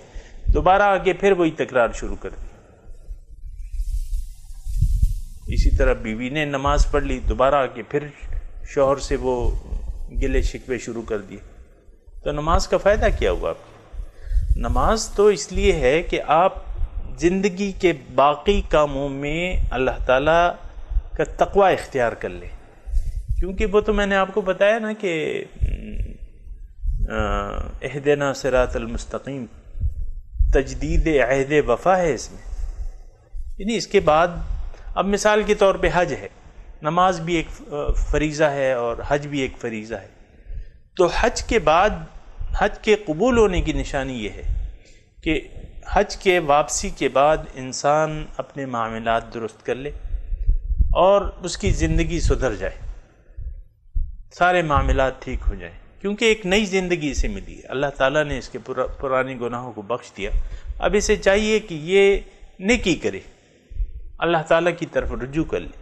دوبارہ آ کے پھر وہی تکرار شروع کر دی۔ اسی طرح بیوی نے نماز پڑھ لی، دوبارہ آ کے پھر شوہر سے وہ گلے شکوے شروع کر دیے، تو نماز کا فائدہ کیا ہوا آپ کو؟ نماز تو اس لیے ہے کہ آپ زندگی کے باقی کاموں میں اللہ تعالیٰ کا تقوی اختیار کر لیں، کیونکہ وہ تو میں نے آپ کو بتایا نا کہ اہدنا صراط المستقیم، تجدید عہد وفا ہے اس میں۔ یعنی اس کے بعد اب مثال کے طور پہ حج ہے، نماز بھی ایک فریضہ ہے اور حج بھی ایک فریضہ ہے، تو حج کے بعد حج کے قبول ہونے کی نشانی یہ ہے کہ حج کے واپسی کے بعد انسان اپنے معاملات درست کر لے اور اس کی زندگی سدھر جائے، سارے معاملات ٹھیک ہو جائیں، کیونکہ ایک نئی زندگی اسے ملی ہے۔ اللہ تعالیٰ نے اس کے پرانے گناہوں کو بخش دیا، اب اسے چاہیے کہ یہ نیکی کرے، اللہ تعالیٰ کی طرف رجوع کر لے۔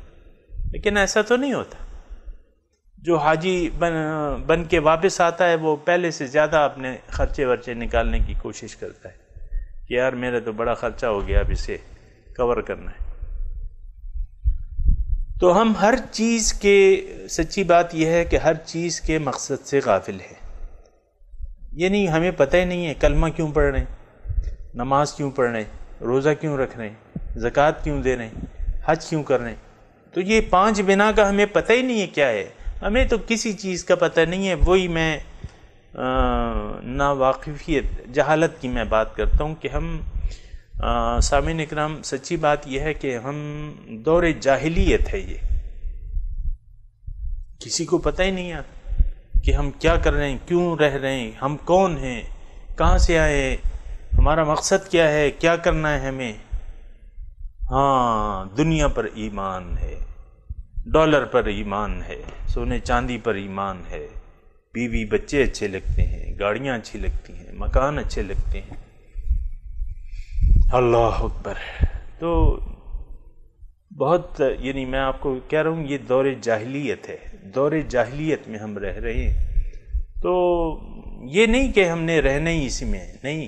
لیکن ایسا تو نہیں ہوتا، جو حاجی بن کے واپس آتا ہے وہ پہلے سے زیادہ اپنے خرچے ورچے نکالنے کی کوشش کرتا ہے کہ یار میرا تو بڑا خرچہ ہو گیا، اب اسے کور کرنا ہے۔ تو ہم ہر چیز کے، سچی بات یہ ہے کہ ہر چیز کے مقصد سے غافل ہے، یعنی ہمیں پتہ ہی نہیں ہے کلمہ کیوں پڑھ رہے ہیں، نماز کیوں پڑھ رہے ہیں، روزہ کیوں رکھ رہے ہیں، زکوٰۃ کیوں دے رہے ہیں، حج کیوں کر رہے ہیں۔ تو یہ 5 بنا کا ہمیں پتہ ہی نہیں ہے کیا ہے، ہمیں تو کسی چیز کا پتہ نہیں ہے۔ وہی میں ناواقفیت، جہالت کی میں بات کرتا ہوں کہ ہم سامعین اکرام، سچی بات یہ ہے کہ ہم دور جاہلیت ہے، یہ کسی کو پتہ ہی نہیں ہے کہ ہم کیا کر رہے ہیں، کیوں رہ رہے ہیں، ہم کون ہیں، کہاں سے آئے، ہمارا مقصد کیا ہے، کیا کرنا ہے ہمیں۔ ہاں، دنیا پر ایمان ہے، ڈالر پر ایمان ہے، سونے چاندی پر ایمان ہے، بیوی بچے اچھے لگتے ہیں، گاڑیاں اچھی لگتی ہیں، مکان اچھے لگتے ہیں، اللہ اکبر۔ تو بہت یعنی میں آپ کو کہہ رہا ہوں یہ دور جاہلیت ہے، دور جاہلیت میں ہم رہ رہے ہیں۔ تو یہ نہیں کہ ہم نے رہنا ہی اسی میں ہے، نہیں،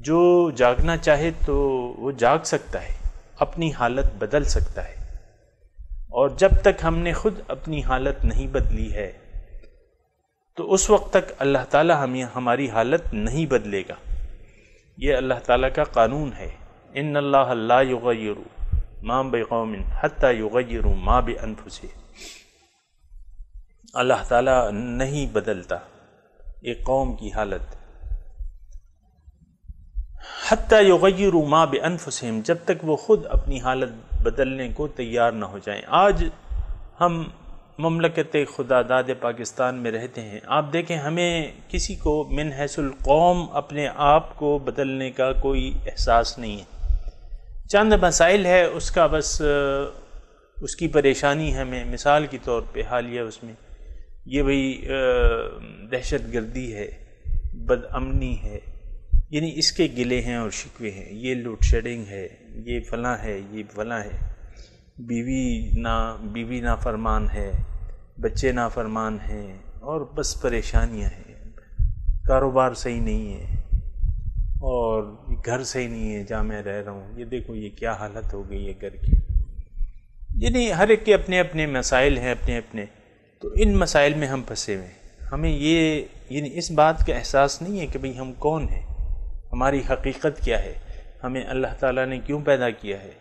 جو جاگنا چاہے تو وہ جاگ سکتا ہے، اپنی حالت بدل سکتا ہے، اور جب تک ہم نے خود اپنی حالت نہیں بدلی ہے تو اس وقت تک اللہ تعالی ہماری حالت نہیں بدلے گا۔ یہ اللہ تعالیٰ کا قانون ہے، ان اللہ لا یغیر ما بقوم حتی یغیروا ما بانفسہم۔ اللہ تعالیٰ نہیں بدلتا ایک قوم کی حالت حتی یغیروا ما بانفسہم، جب تک وہ خود اپنی حالت بدلنے کو تیار نہ ہو جائیں۔ آج ہم مملکت خدا داد پاکستان میں رہتے ہیں، آپ دیکھیں ہمیں کسی کو من حیث القوم اپنے آپ کو بدلنے کا کوئی احساس نہیں ہے۔ چند مسائل ہے اس کا بس اس کی پریشانی ہمیں، مثال کے طور پہ حالیہ اس میں یہ بھئی دہشت گردی ہے، بد امنی ہے، یعنی اس کے گلے ہیں اور شکوے ہیں، یہ لوڈ شیڈنگ ہے، یہ فلاں ہے، یہ فلاں ہے، بیوی نافرمان ہے، بچے نافرمان ہیں، اور بس پریشانیاں ہیں، کاروبار صحیح نہیں ہے، اور گھر صحیح نہیں ہے جہاں میں رہ رہا ہوں، یہ دیکھو یہ کیا حالت ہو گئی ہے گھر کی۔ یعنی ہر ایک کے اپنے اپنے مسائل ہیں، اپنے اپنے، تو ان مسائل میں ہم پھنسے ہوئے ہیں۔ ہمیں یہ یعنی اس بات کا احساس نہیں ہے کہ بھئی ہم کون ہیں، ہماری حقیقت کیا ہے، ہمیں اللہ تعالیٰ نے کیوں پیدا کیا ہے،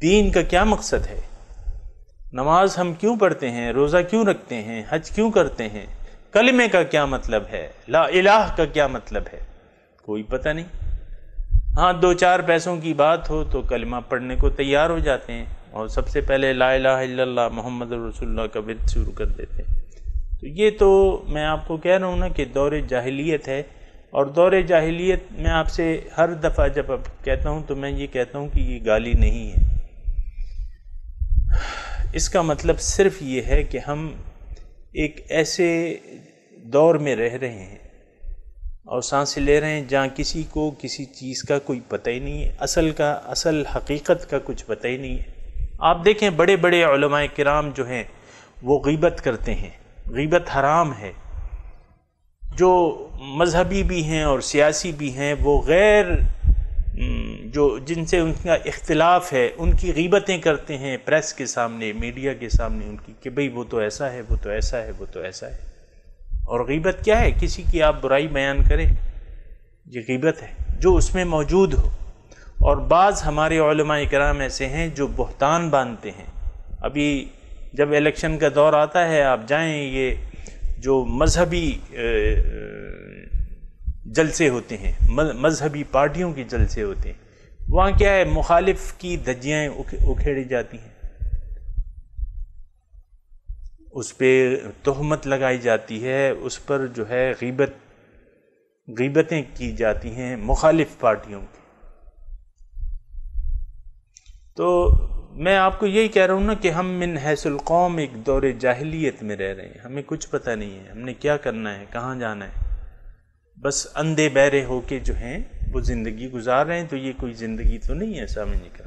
دین کا کیا مقصد ہے، نماز ہم کیوں پڑھتے ہیں، روزہ کیوں رکھتے ہیں، حج کیوں کرتے ہیں، کلمے کا کیا مطلب ہے، لا الہ کا کیا مطلب ہے، کوئی پتہ نہیں۔ ہاں دو چار پیسوں کی بات ہو تو کلمہ پڑھنے کو تیار ہو جاتے ہیں، اور سب سے پہلے لا الہ الا اللہ محمد رسول اللہ کا ورد شروع کر دیتے ہیں۔ تو یہ تو میں آپ کو کہہ رہا ہوں نا کہ دور جاہلیت ہے، اور دور جاہلیت میں آپ سے ہر دفعہ جب اب کہتا ہوں تو میں یہ کہتا ہوں کہ یہ گالی نہیں ہے، اس کا مطلب صرف یہ ہے کہ ہم ایک ایسے دور میں رہ رہے ہیں اور سانسیں لے رہے ہیں جہاں کسی کو کسی چیز کا کوئی پتہ ہی نہیں ہے، اصل حقیقت کا کچھ پتہ ہی نہیں ہے۔ آپ دیکھیں بڑے بڑے علماء کرام جو ہیں وہ غیبت کرتے ہیں، غیبت حرام ہے۔ جو مذہبی بھی ہیں اور سیاسی بھی ہیں وہ جن سے ان کا اختلاف ہے ان کی غیبتیں کرتے ہیں پریس کے سامنے، میڈیا کے سامنے ان کی، کہ بھئی وہ تو ایسا ہے، وہ تو ایسا ہے، وہ تو ایسا ہے۔ اور غیبت کیا ہے؟ کسی کی آپ برائی بیان کریں، یہ غیبت ہے جو اس میں موجود ہو۔ اور بعض ہمارے علماء کرام ایسے ہیں جو بہتان باندھتے ہیں۔ ابھی جب الیکشن کا دور آتا ہے آپ جائیں، یہ جو مذہبی جلسے ہوتے ہیں، مذہبی پارٹیوں کے جلسے ہوتے ہیں، وہاں کیا ہے؟ مخالف کی دھجیاں اکھیڑی جاتی ہیں، اس پہ تہمت لگائی جاتی ہے، اس پر جو ہے غیبتیں کی جاتی ہیں مخالف پارٹیوں کی۔ تو میں آپ کو یہی کہہ رہا ہوں نا کہ ہم من حیث القوم ایک دور جاہلیت میں رہ رہے ہیں، ہمیں کچھ پتہ نہیں ہے ہم نے کیا کرنا ہے، کہاں جانا ہے، بس اندھے بہرے ہو کے جو ہیں وہ زندگی گزار رہے ہیں۔ تو یہ کوئی زندگی تو نہیں ہے سامنے کا۔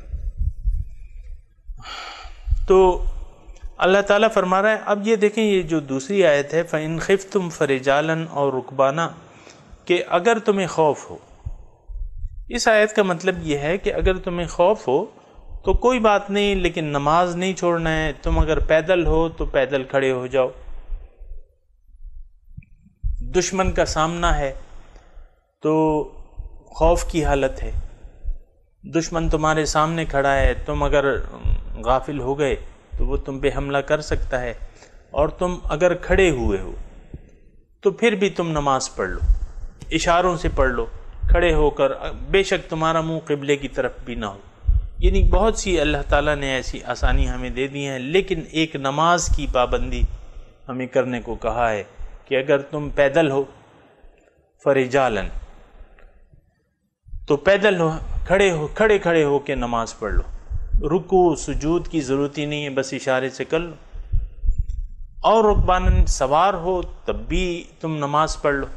تو اللہ تعالیٰ فرما رہا ہے، اب یہ دیکھیں یہ جو دوسری آیت ہے فَإِنْ خِفْتُمْ فَرِجَالًا اور رُكْبَانًا، کہ اگر تمہیں خوف ہو۔ اس آیت کا مطلب یہ ہے کہ اگر تمہیں خوف ہو تو کوئی بات نہیں، لیکن نماز نہیں چھوڑنا ہے۔ تم اگر پیدل ہو تو پیدل کھڑے ہو جاؤ، دشمن کا سامنا ہے تو خوف کی حالت ہے، دشمن تمہارے سامنے کھڑا ہے، تم اگر غافل ہو گئے تو وہ تم پہ حملہ کر سکتا ہے، اور تم اگر کھڑے ہوئے ہو تو پھر بھی تم نماز پڑھ لو، اشاروں سے پڑھ لو کھڑے ہو کر، بے شک تمہارا منہ قبلے کی طرف بھی نہ ہو۔ یعنی بہت سی اللہ تعالیٰ نے ایسی آسانی ہمیں دے دی ہیں، لیکن ایک نماز کی پابندی ہمیں کرنے کو کہا ہے کہ اگر تم پیدل ہو فرجالن، تو پیدل ہو، کھڑے ہو کے نماز پڑھ لو، رکوع سجود کی ضرورت ہی نہیں ہے، بس اشارے سے کر لو۔ اور رکبانن، سوار ہو تب بھی تم نماز پڑھ لو،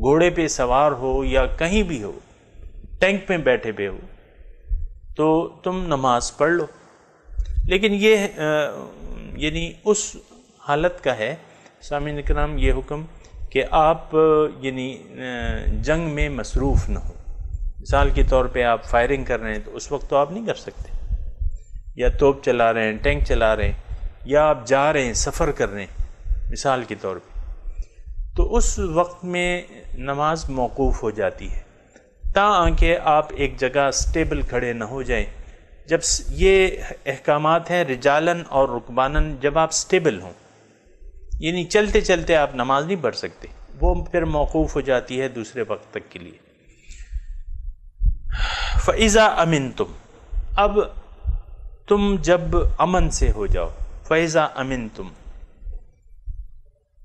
گھوڑے پہ سوار ہو یا کہیں بھی ہو، ٹینک پہ بیٹھے پہ ہو تو تم نماز پڑھ لو۔ لیکن یہ یعنی اس حالت کا ہے سامعین کرام یہ حکم کہ آپ یعنی جنگ میں مصروف نہ ہو۔ مثال کے طور پہ آپ فائرنگ کر رہے ہیں تو اس وقت تو آپ نہیں کر سکتے، یا توپ چلا رہے ہیں، ٹینک چلا رہے ہیں، یا آپ جا رہے ہیں، سفر کر رہے ہیں مثال کے طور پہ، تو اس وقت میں نماز موقوف ہو جاتی ہے تاکہ آپ ایک جگہ سٹیبل کھڑے نہ ہو جائیں۔ جب یہ احکامات ہیں رجالن اور رکبانن، جب آپ سٹیبل ہوں، یعنی چلتے چلتے آپ نماز نہیں پڑھ سکتے، وہ پھر موقوف ہو جاتی ہے دوسرے وقت تک کے لیے۔ فَإِذَا أَمِنْتُمْ، اب تم جب امن سے ہو جاؤ، فَإِذَا أَمِنْتُمْ،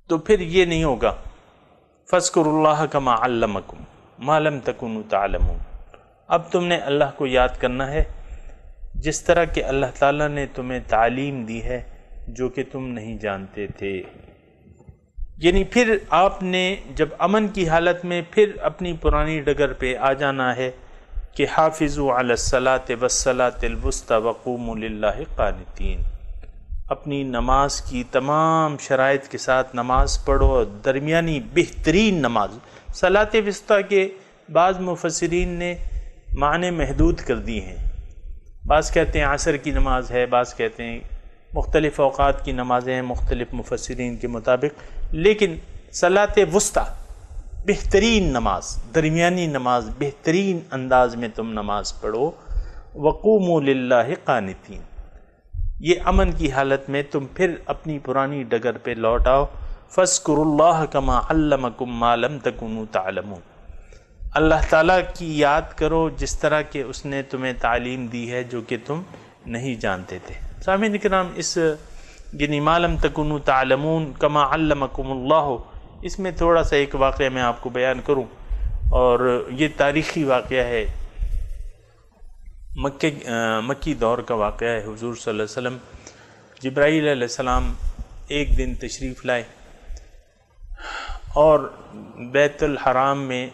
تو پھر یہ نہیں ہوگا فَاذْكُرُوا اللَّهَ كَمَا عَلَّمَكُمْ مَا لَمْ تَكُونُوا تَعْلَمُونَ، اب تم نے اللہ کو یاد کرنا ہے جس طرح کہ اللہ تعالیٰ نے تمہیں تعلیم دی ہے جو کہ تم نہیں جانتے تھے۔ یعنی پھر آپ نے جب امن کی حالت میں پھر اپنی پرانی ڈگر پہ آ جانا ہے کہ حافظوا علی الصلاۃ والصلاۃ الوسطی وقوموا للہ قانتین، اپنی نماز کی تمام شرائط کے ساتھ نماز پڑھو، درمیانی بہترین نماز۔ صلاۃ وسطی کے بعض مفسرین نے معنی محدود کر دی ہیں، بعض کہتے ہیں عصر کی نماز ہے، بعض کہتے ہیں مختلف اوقات کی نمازیں ہیں مختلف مفسرین کے مطابق، لیکن صلاۃ وسطی بہترین نماز، درمیانی نماز، بہترین انداز میں تم نماز پڑھو۔ وقوموا للہ قانتین، یہ امن کی حالت میں تم پھر اپنی پرانی ڈگر پہ لوٹ آؤ۔ فاذکروا اللہ کما علمکم ما لم تکونوا تعلمون، اللہ تعالیٰ کی یاد کرو جس طرح کہ اس نے تمہیں تعلیم دی ہے جو کہ تم نہیں جانتے تھے۔ سامعین کرام، اس یعنی ما لم تکونوا تعلمون کما علمکم اللہ، اس میں تھوڑا سا ایک واقعہ میں آپ کو بیان کروں، اور یہ تاریخی واقعہ ہے، مکی دور کا واقعہ ہے۔ حضور صلی اللہ علیہ وسلم جبرائیل علیہ السلام ایک دن تشریف لائے اور بیت الحرام میں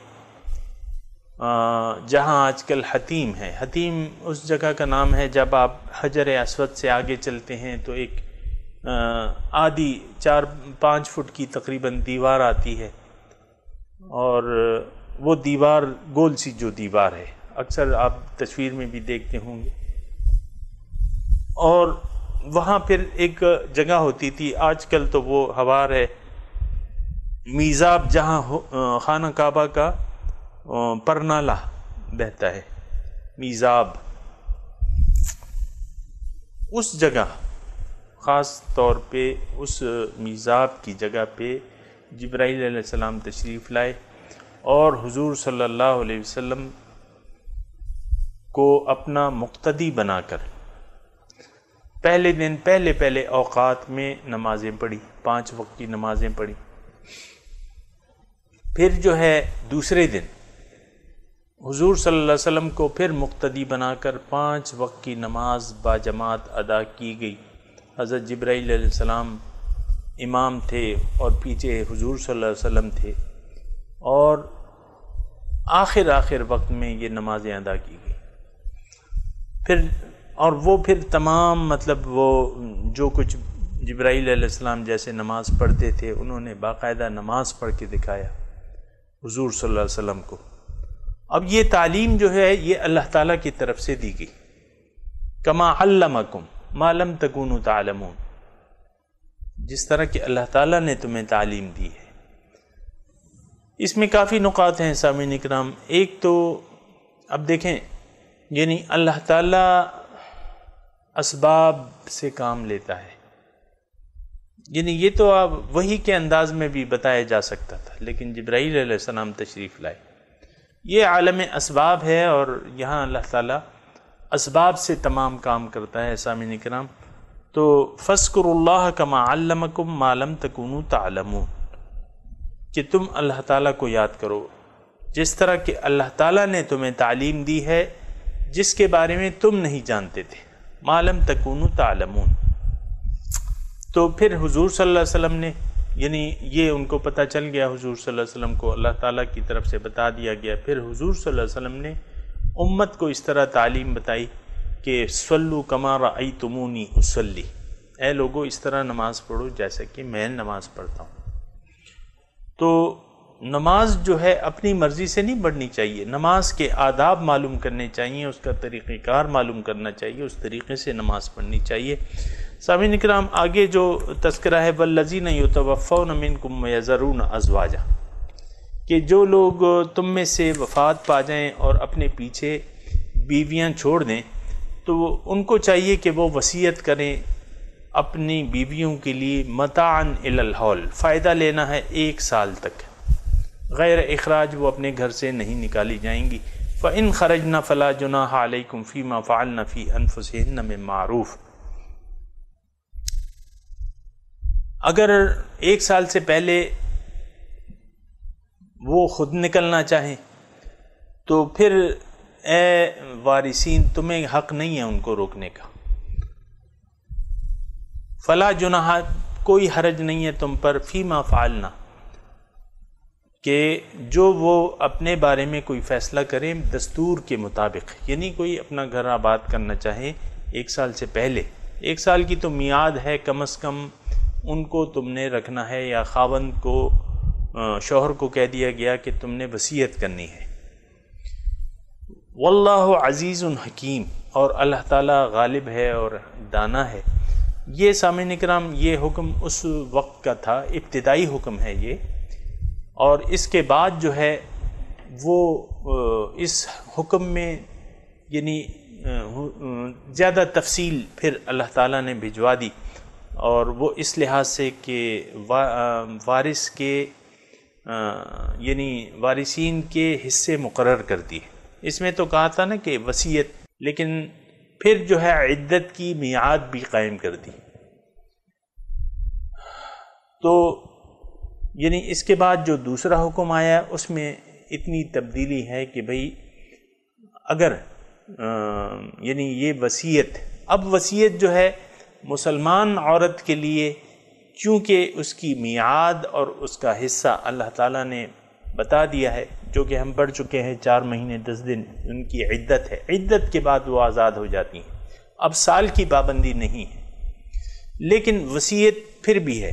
جہاں آج کل حتیم ہے، حتیم اس جگہ کا نام ہے جب آپ حجر اسود سے آگے چلتے ہیں تو ایک آدھی 4-5 فٹ کی تقریباً دیوار آتی ہے، اور وہ دیوار گول سی جو دیوار ہے، اکثر آپ تصویر میں بھی دیکھتے ہوں گے، اور وہاں پھر ایک جگہ ہوتی تھی، آج کل تو وہ ہوار ہے، میزاب جہاں خانہ کعبہ کا پرنالہ بہتا ہے، میزاب، اس جگہ خاص طور پہ اس میزاب کی جگہ پہ جبرائیل علیہ السلام تشریف لائے اور حضور صلی اللہ علیہ وسلم کو اپنا مقتدی بنا کر پہلے دن پہلے اوقات میں نمازیں پڑھی، 5 وقت کی نمازیں پڑھی۔ پھر جو ہے دوسرے دن حضور صلی اللہ علیہ وسلم کو پھر مقتدی بنا کر 5 وقت کی نماز باجماعت ادا کی گئی۔ حضرت جبرائیل علیہ السلام امام تھے اور پیچھے حضور صلی اللہ علیہ وسلم تھے، اور آخر وقت میں یہ نمازیں ادا کی گئی۔ پھر تمام مطلب وہ جو کچھ جبرائیل علیہ السلام جیسے نماز پڑھتے تھے انہوں نے باقاعدہ نماز پڑھ کے دکھایا حضور صلی اللہ علیہ وسلم کو۔ اب یہ تعلیم جو ہے یہ اللہ تعالیٰ کی طرف سے دی گئی، کما علمکم ما لم تکونوا تعلمون، جس طرح کہ اللہ تعالیٰ نے تمہیں تعلیم دی ہے۔ اس میں کافی نقاط ہیں سامعین اکرام۔ ایک تو اب دیکھیں، یعنی اللہ تعالیٰ اسباب سے کام لیتا ہے، یعنی یہ تو آپ وحی کے انداز میں بھی بتایا جا سکتا تھا، لیکن جبرائیل علیہ السلام تشریف لائے، یہ عالم اسباب ہے، اور یہاں اللہ تعالیٰ اسباب سے تمام کام کرتا ہے سامعین کرام۔ تو فاذکروا اللہ کما علمکم ما لم تکونوا تعلمون، کہ تم اللہ تعالیٰ کو یاد کرو جس طرح کہ اللہ تعالیٰ نے تمہیں تعلیم دی ہے جس کے بارے میں تم نہیں جانتے تھے، ما لم تکونوا تعلمون۔ تو پھر حضور صلی اللہ علیہ وسلم نے، یعنی یہ ان کو پتہ چل گیا، حضور صلی اللہ علیہ وسلم کو اللہ تعالیٰ کی طرف سے بتا دیا گیا، پھر حضور صلی اللہ علیہ وسلم نے امت کو اس طرح تعلیم بتائی کہ صلوا کما رأیتمونی اصلی، اے لوگو اس طرح نماز پڑھو جیسا کہ میں نماز پڑھتا ہوں۔ تو نماز جو ہے اپنی مرضی سے نہیں پڑھنی چاہیے، نماز کے آداب معلوم کرنے چاہیے، اس کا طریقہ کار معلوم کرنا چاہیے، اس طریقے سے نماز پڑھنی چاہیے۔ سامعین اکرام، آگے جو تذکرہ ہے والذین یتوفون منکم ویذرون ازواجا، کہ جو لوگ تم میں سے وفات پا جائیں اور اپنے پیچھے بیویاں چھوڑ دیں تو ان کو چاہیے کہ وہ وصیت کریں اپنی بیویوں کے لیے متاعن الی الحول، فائدہ لینا ہے 1 سال تک، غیر اخراج وہ اپنے گھر سے نہیں نکالی جائیں گی۔ فَإِنْ خَرَجْنَ فَلَا جُنَاحَ عَلَيْكُمْ فِي مَا فَعَلْنَ فِي أَنفُسِهِنَّ مِن مَّعْرُوفٍ، اگر 1 سال سے پہلے وہ خود نکلنا چاہیں تو پھر اے وارثین تمہیں حق نہیں ہے ان کو روکنے کا. فلا جناح کوئی حرج نہیں ہے تم پر فیما فعلنا کہ جو وہ اپنے بارے میں کوئی فیصلہ کریں دستور کے مطابق، یعنی کوئی اپنا گھر آباد کرنا چاہے 1 سال سے پہلے. 1 سال کی تو میعاد ہے کم از کم ان کو تم نے رکھنا ہے، یا خاوند کو شوہر کو کہہ دیا گیا کہ تم نے وصیت کرنی ہے. واللہ عزیز حکیم، اور اللہ تعالیٰ غالب ہے اور دانا ہے. یہ سامعین اکرام یہ حکم اس وقت کا تھا، ابتدائی حکم ہے یہ، اور اس کے بعد جو ہے وہ اس حکم میں یعنی زیادہ تفصیل پھر اللہ تعالیٰ نے بھجوا دی، اور وہ اس لحاظ سے کہ وارث کے یعنی وارثین کے حصے مقرر کر دیے. اس میں تو کہا تھا نا کہ وصیت، لیکن پھر جو ہے عدت کی میعاد بھی قائم کر دی. تو یعنی اس کے بعد جو دوسرا حکم آیا اس میں اتنی تبدیلی ہے کہ بھئی اگر یعنی یہ وصیت، اب وصیت جو ہے مسلمان عورت کے لیے چونکہ اس کی میعاد اور اس کا حصہ اللہ تعالیٰ نے بتا دیا ہے، جو کہ ہم پڑھ چکے ہیں 4 مہینے 10 دن ان کی عدت ہے. عدت کے بعد وہ آزاد ہو جاتی ہیں، اب سال کی پابندی نہیں ہے. لیکن وصیت پھر بھی ہے،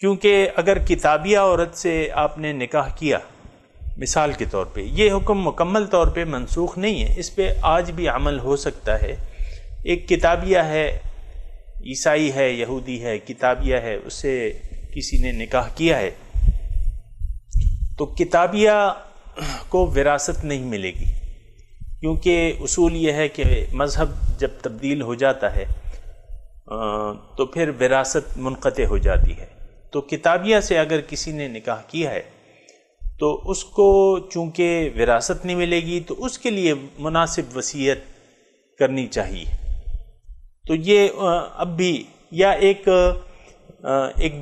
کیونکہ اگر کتابیہ عورت سے آپ نے نکاح کیا مثال کے طور پہ، یہ حکم مکمل طور پہ منسوخ نہیں ہے، اس پہ آج بھی عمل ہو سکتا ہے. ایک کتابیہ ہے، عیسائی ہے، یہودی ہے، کتابیہ ہے، اس سے کسی نے نکاح کیا ہے تو کتابیہ کو وراثت نہیں ملے گی، کیونکہ اصول یہ ہے کہ مذہب جب تبدیل ہو جاتا ہے تو پھر وراثت منقطع ہو جاتی ہے. تو کتابیہ سے اگر کسی نے نکاح کیا ہے تو اس کو چونکہ وراثت نہیں ملے گی تو اس کے لیے مناسب وصیت کرنی چاہیے. تو یہ اب بھی، یا ایک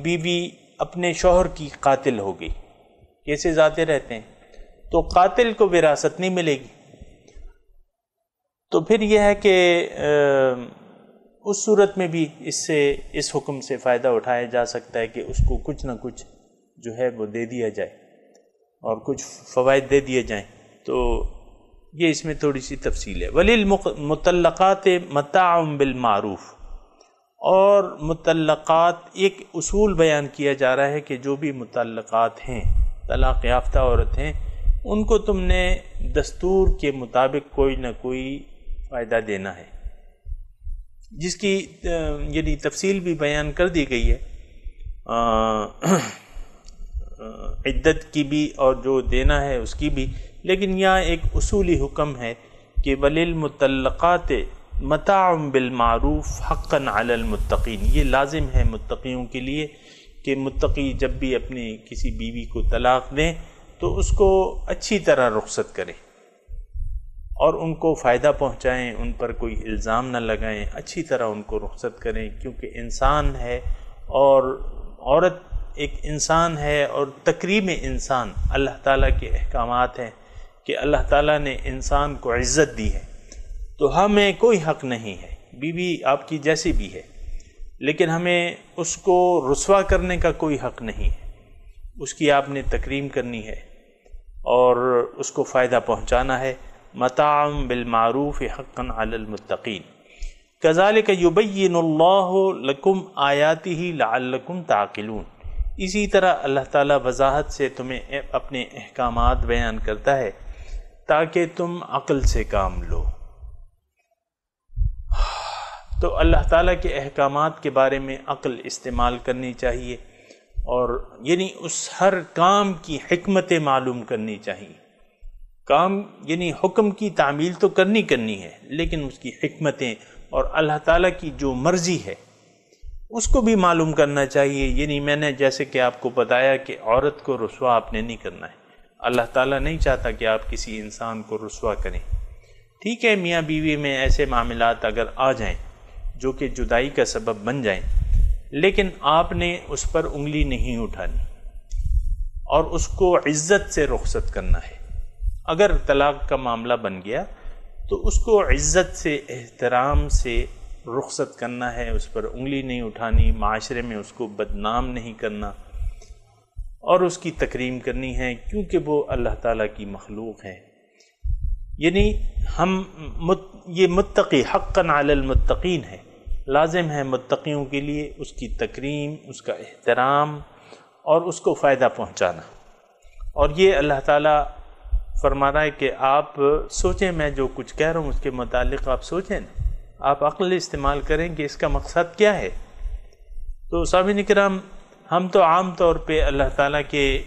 بیوی اپنے شوہر کی قاتل ہو گئی، کیسز آتے رہتے ہیں، تو قاتل کو وراثت نہیں ملے گی. تو پھر یہ ہے کہ اس صورت میں بھی اس حکم سے فائدہ اٹھایا جا سکتا ہے کہ اس کو کچھ نہ کچھ جو ہے وہ دے دیا جائے اور کچھ فوائد دے دیے جائیں. تو یہ اس میں تھوڑی سی تفصیل ہے. وَلِلْمُطَلَّقَاتِ مَتَاعٌ بِالْمَعْرُوفِ، اور مطلقات ایک اصول بیان کیا جا رہا ہے کہ جو بھی مطلقات ہیں، طلاق یافتہ عورت ہیں، ان کو تم نے دستور کے مطابق کوئی نہ کوئی فائدہ دینا ہے، جس کی یعنی تفصیل بھی بیان کر دی گئی ہے، عدت کی بھی اور جو دینا ہے اس کی بھی. لیکن یہاں ایک اصولی حکم ہے کہ وَلِلْمُطَلَّقَاتِ مَتَاعٌ بِالْمَعْرُوفِ حَقًّا عَلَى الْمُتَّقِينَ. یہ لازم ہے متقیوں کے لیے کہ متقی جب بھی اپنی کسی بیوی کو طلاق دیں تو اس کو اچھی طرح رخصت کریں اور ان کو فائدہ پہنچائیں، ان پر کوئی الزام نہ لگائیں، اچھی طرح ان کو رخصت کریں، کیونکہ انسان ہے اور عورت ایک انسان ہے، اور تکریم انسان اللہ تعالیٰ کے احکامات ہیں کہ اللہ تعالیٰ نے انسان کو عزت دی ہے. تو ہمیں کوئی حق نہیں ہے، بیوی آپ کی جیسی بھی ہے، لیکن ہمیں اس کو رسوا کرنے کا کوئی حق نہیں ہے. اس کی آپ نے تکریم کرنی ہے اور اس کو فائدہ پہنچانا ہے. متاعً بالمعروف حقاً علی المتقین. کذالک یبین اللہ لکم آیاتہ لعلکم تعقلون. اسی طرح اللہ تعالیٰ وضاحت سے تمہیں اپنے احکامات بیان کرتا ہے تاکہ تم عقل سے کام لو. تو اللہ تعالیٰ کے احکامات کے بارے میں عقل استعمال کرنی چاہیے، اور یعنی اس ہر کام کی حکمتیں معلوم کرنی چاہیے. کام یعنی حکم کی تعمیل تو کرنی ہے، لیکن اس کی حکمتیں اور اللہ تعالیٰ کی جو مرضی ہے اس کو بھی معلوم کرنا چاہیے. یعنی میں نے جیسے کہ آپ کو بتایا کہ عورت کو رسوا آپ نے نہیں کرنا ہے. اللہ تعالیٰ نہیں چاہتا کہ آپ کسی انسان کو رسوا کریں. ٹھیک ہے، میاں بیوی میں ایسے معاملات اگر آ جائیں جو کہ جدائی کا سبب بن جائیں، لیکن آپ نے اس پر انگلی نہیں اٹھانی اور اس کو عزت سے رخصت کرنا ہے۔ اگر طلاق کا معاملہ بن گیا تو اس کو عزت سے، احترام سے رخصت کرنا ہے، اس پر انگلی نہیں اٹھانی، معاشرے میں اس کو بدنام نہیں کرنا اور اس کی تکریم کرنی ہے، کیونکہ وہ اللہ تعالیٰ کی مخلوق ہے۔ یعنی یہ متقی حقاً علی المتقین ہے، لازم ہے متقیوں کے لیے اس کی تکریم، اس کا احترام اور اس کو فائدہ پہنچانا۔ اور یہ اللہ تعالیٰ فرما رہا ہے کہ آپ سوچیں، میں جو کچھ کہہ رہا ہوں اس کے متعلق آپ سوچیں نا، آپ عقل استعمال کریں کہ اس کا مقصد کیا ہے۔ تو سامعین کرام، ہم تو عام طور پہ اللہ تعالیٰ کے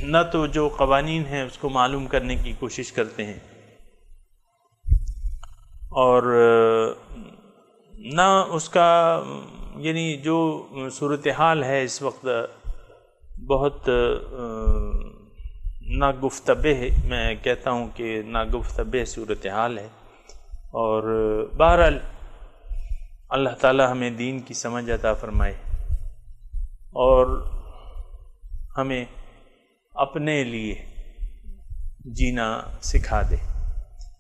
نہ تو جو قوانین ہیں اس کو معلوم کرنے کی کوشش کرتے ہیں اور نہ اس کا، یعنی جو صورتحال ہے اس وقت بہت ناگفتبہ، میں کہتا ہوں کہ ناگفتبہ صورتحال ہے۔ اور بہرحال اللہ تعالی ہمیں دین کی سمجھ عطا فرمائے اور ہمیں اپنے لیے جینا سکھا دے۔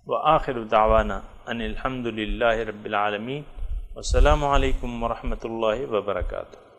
وآخر دعوانا ان الحمد للہ رب العالمین، والسلام علیکم ورحمۃ اللہ وبرکاتہ۔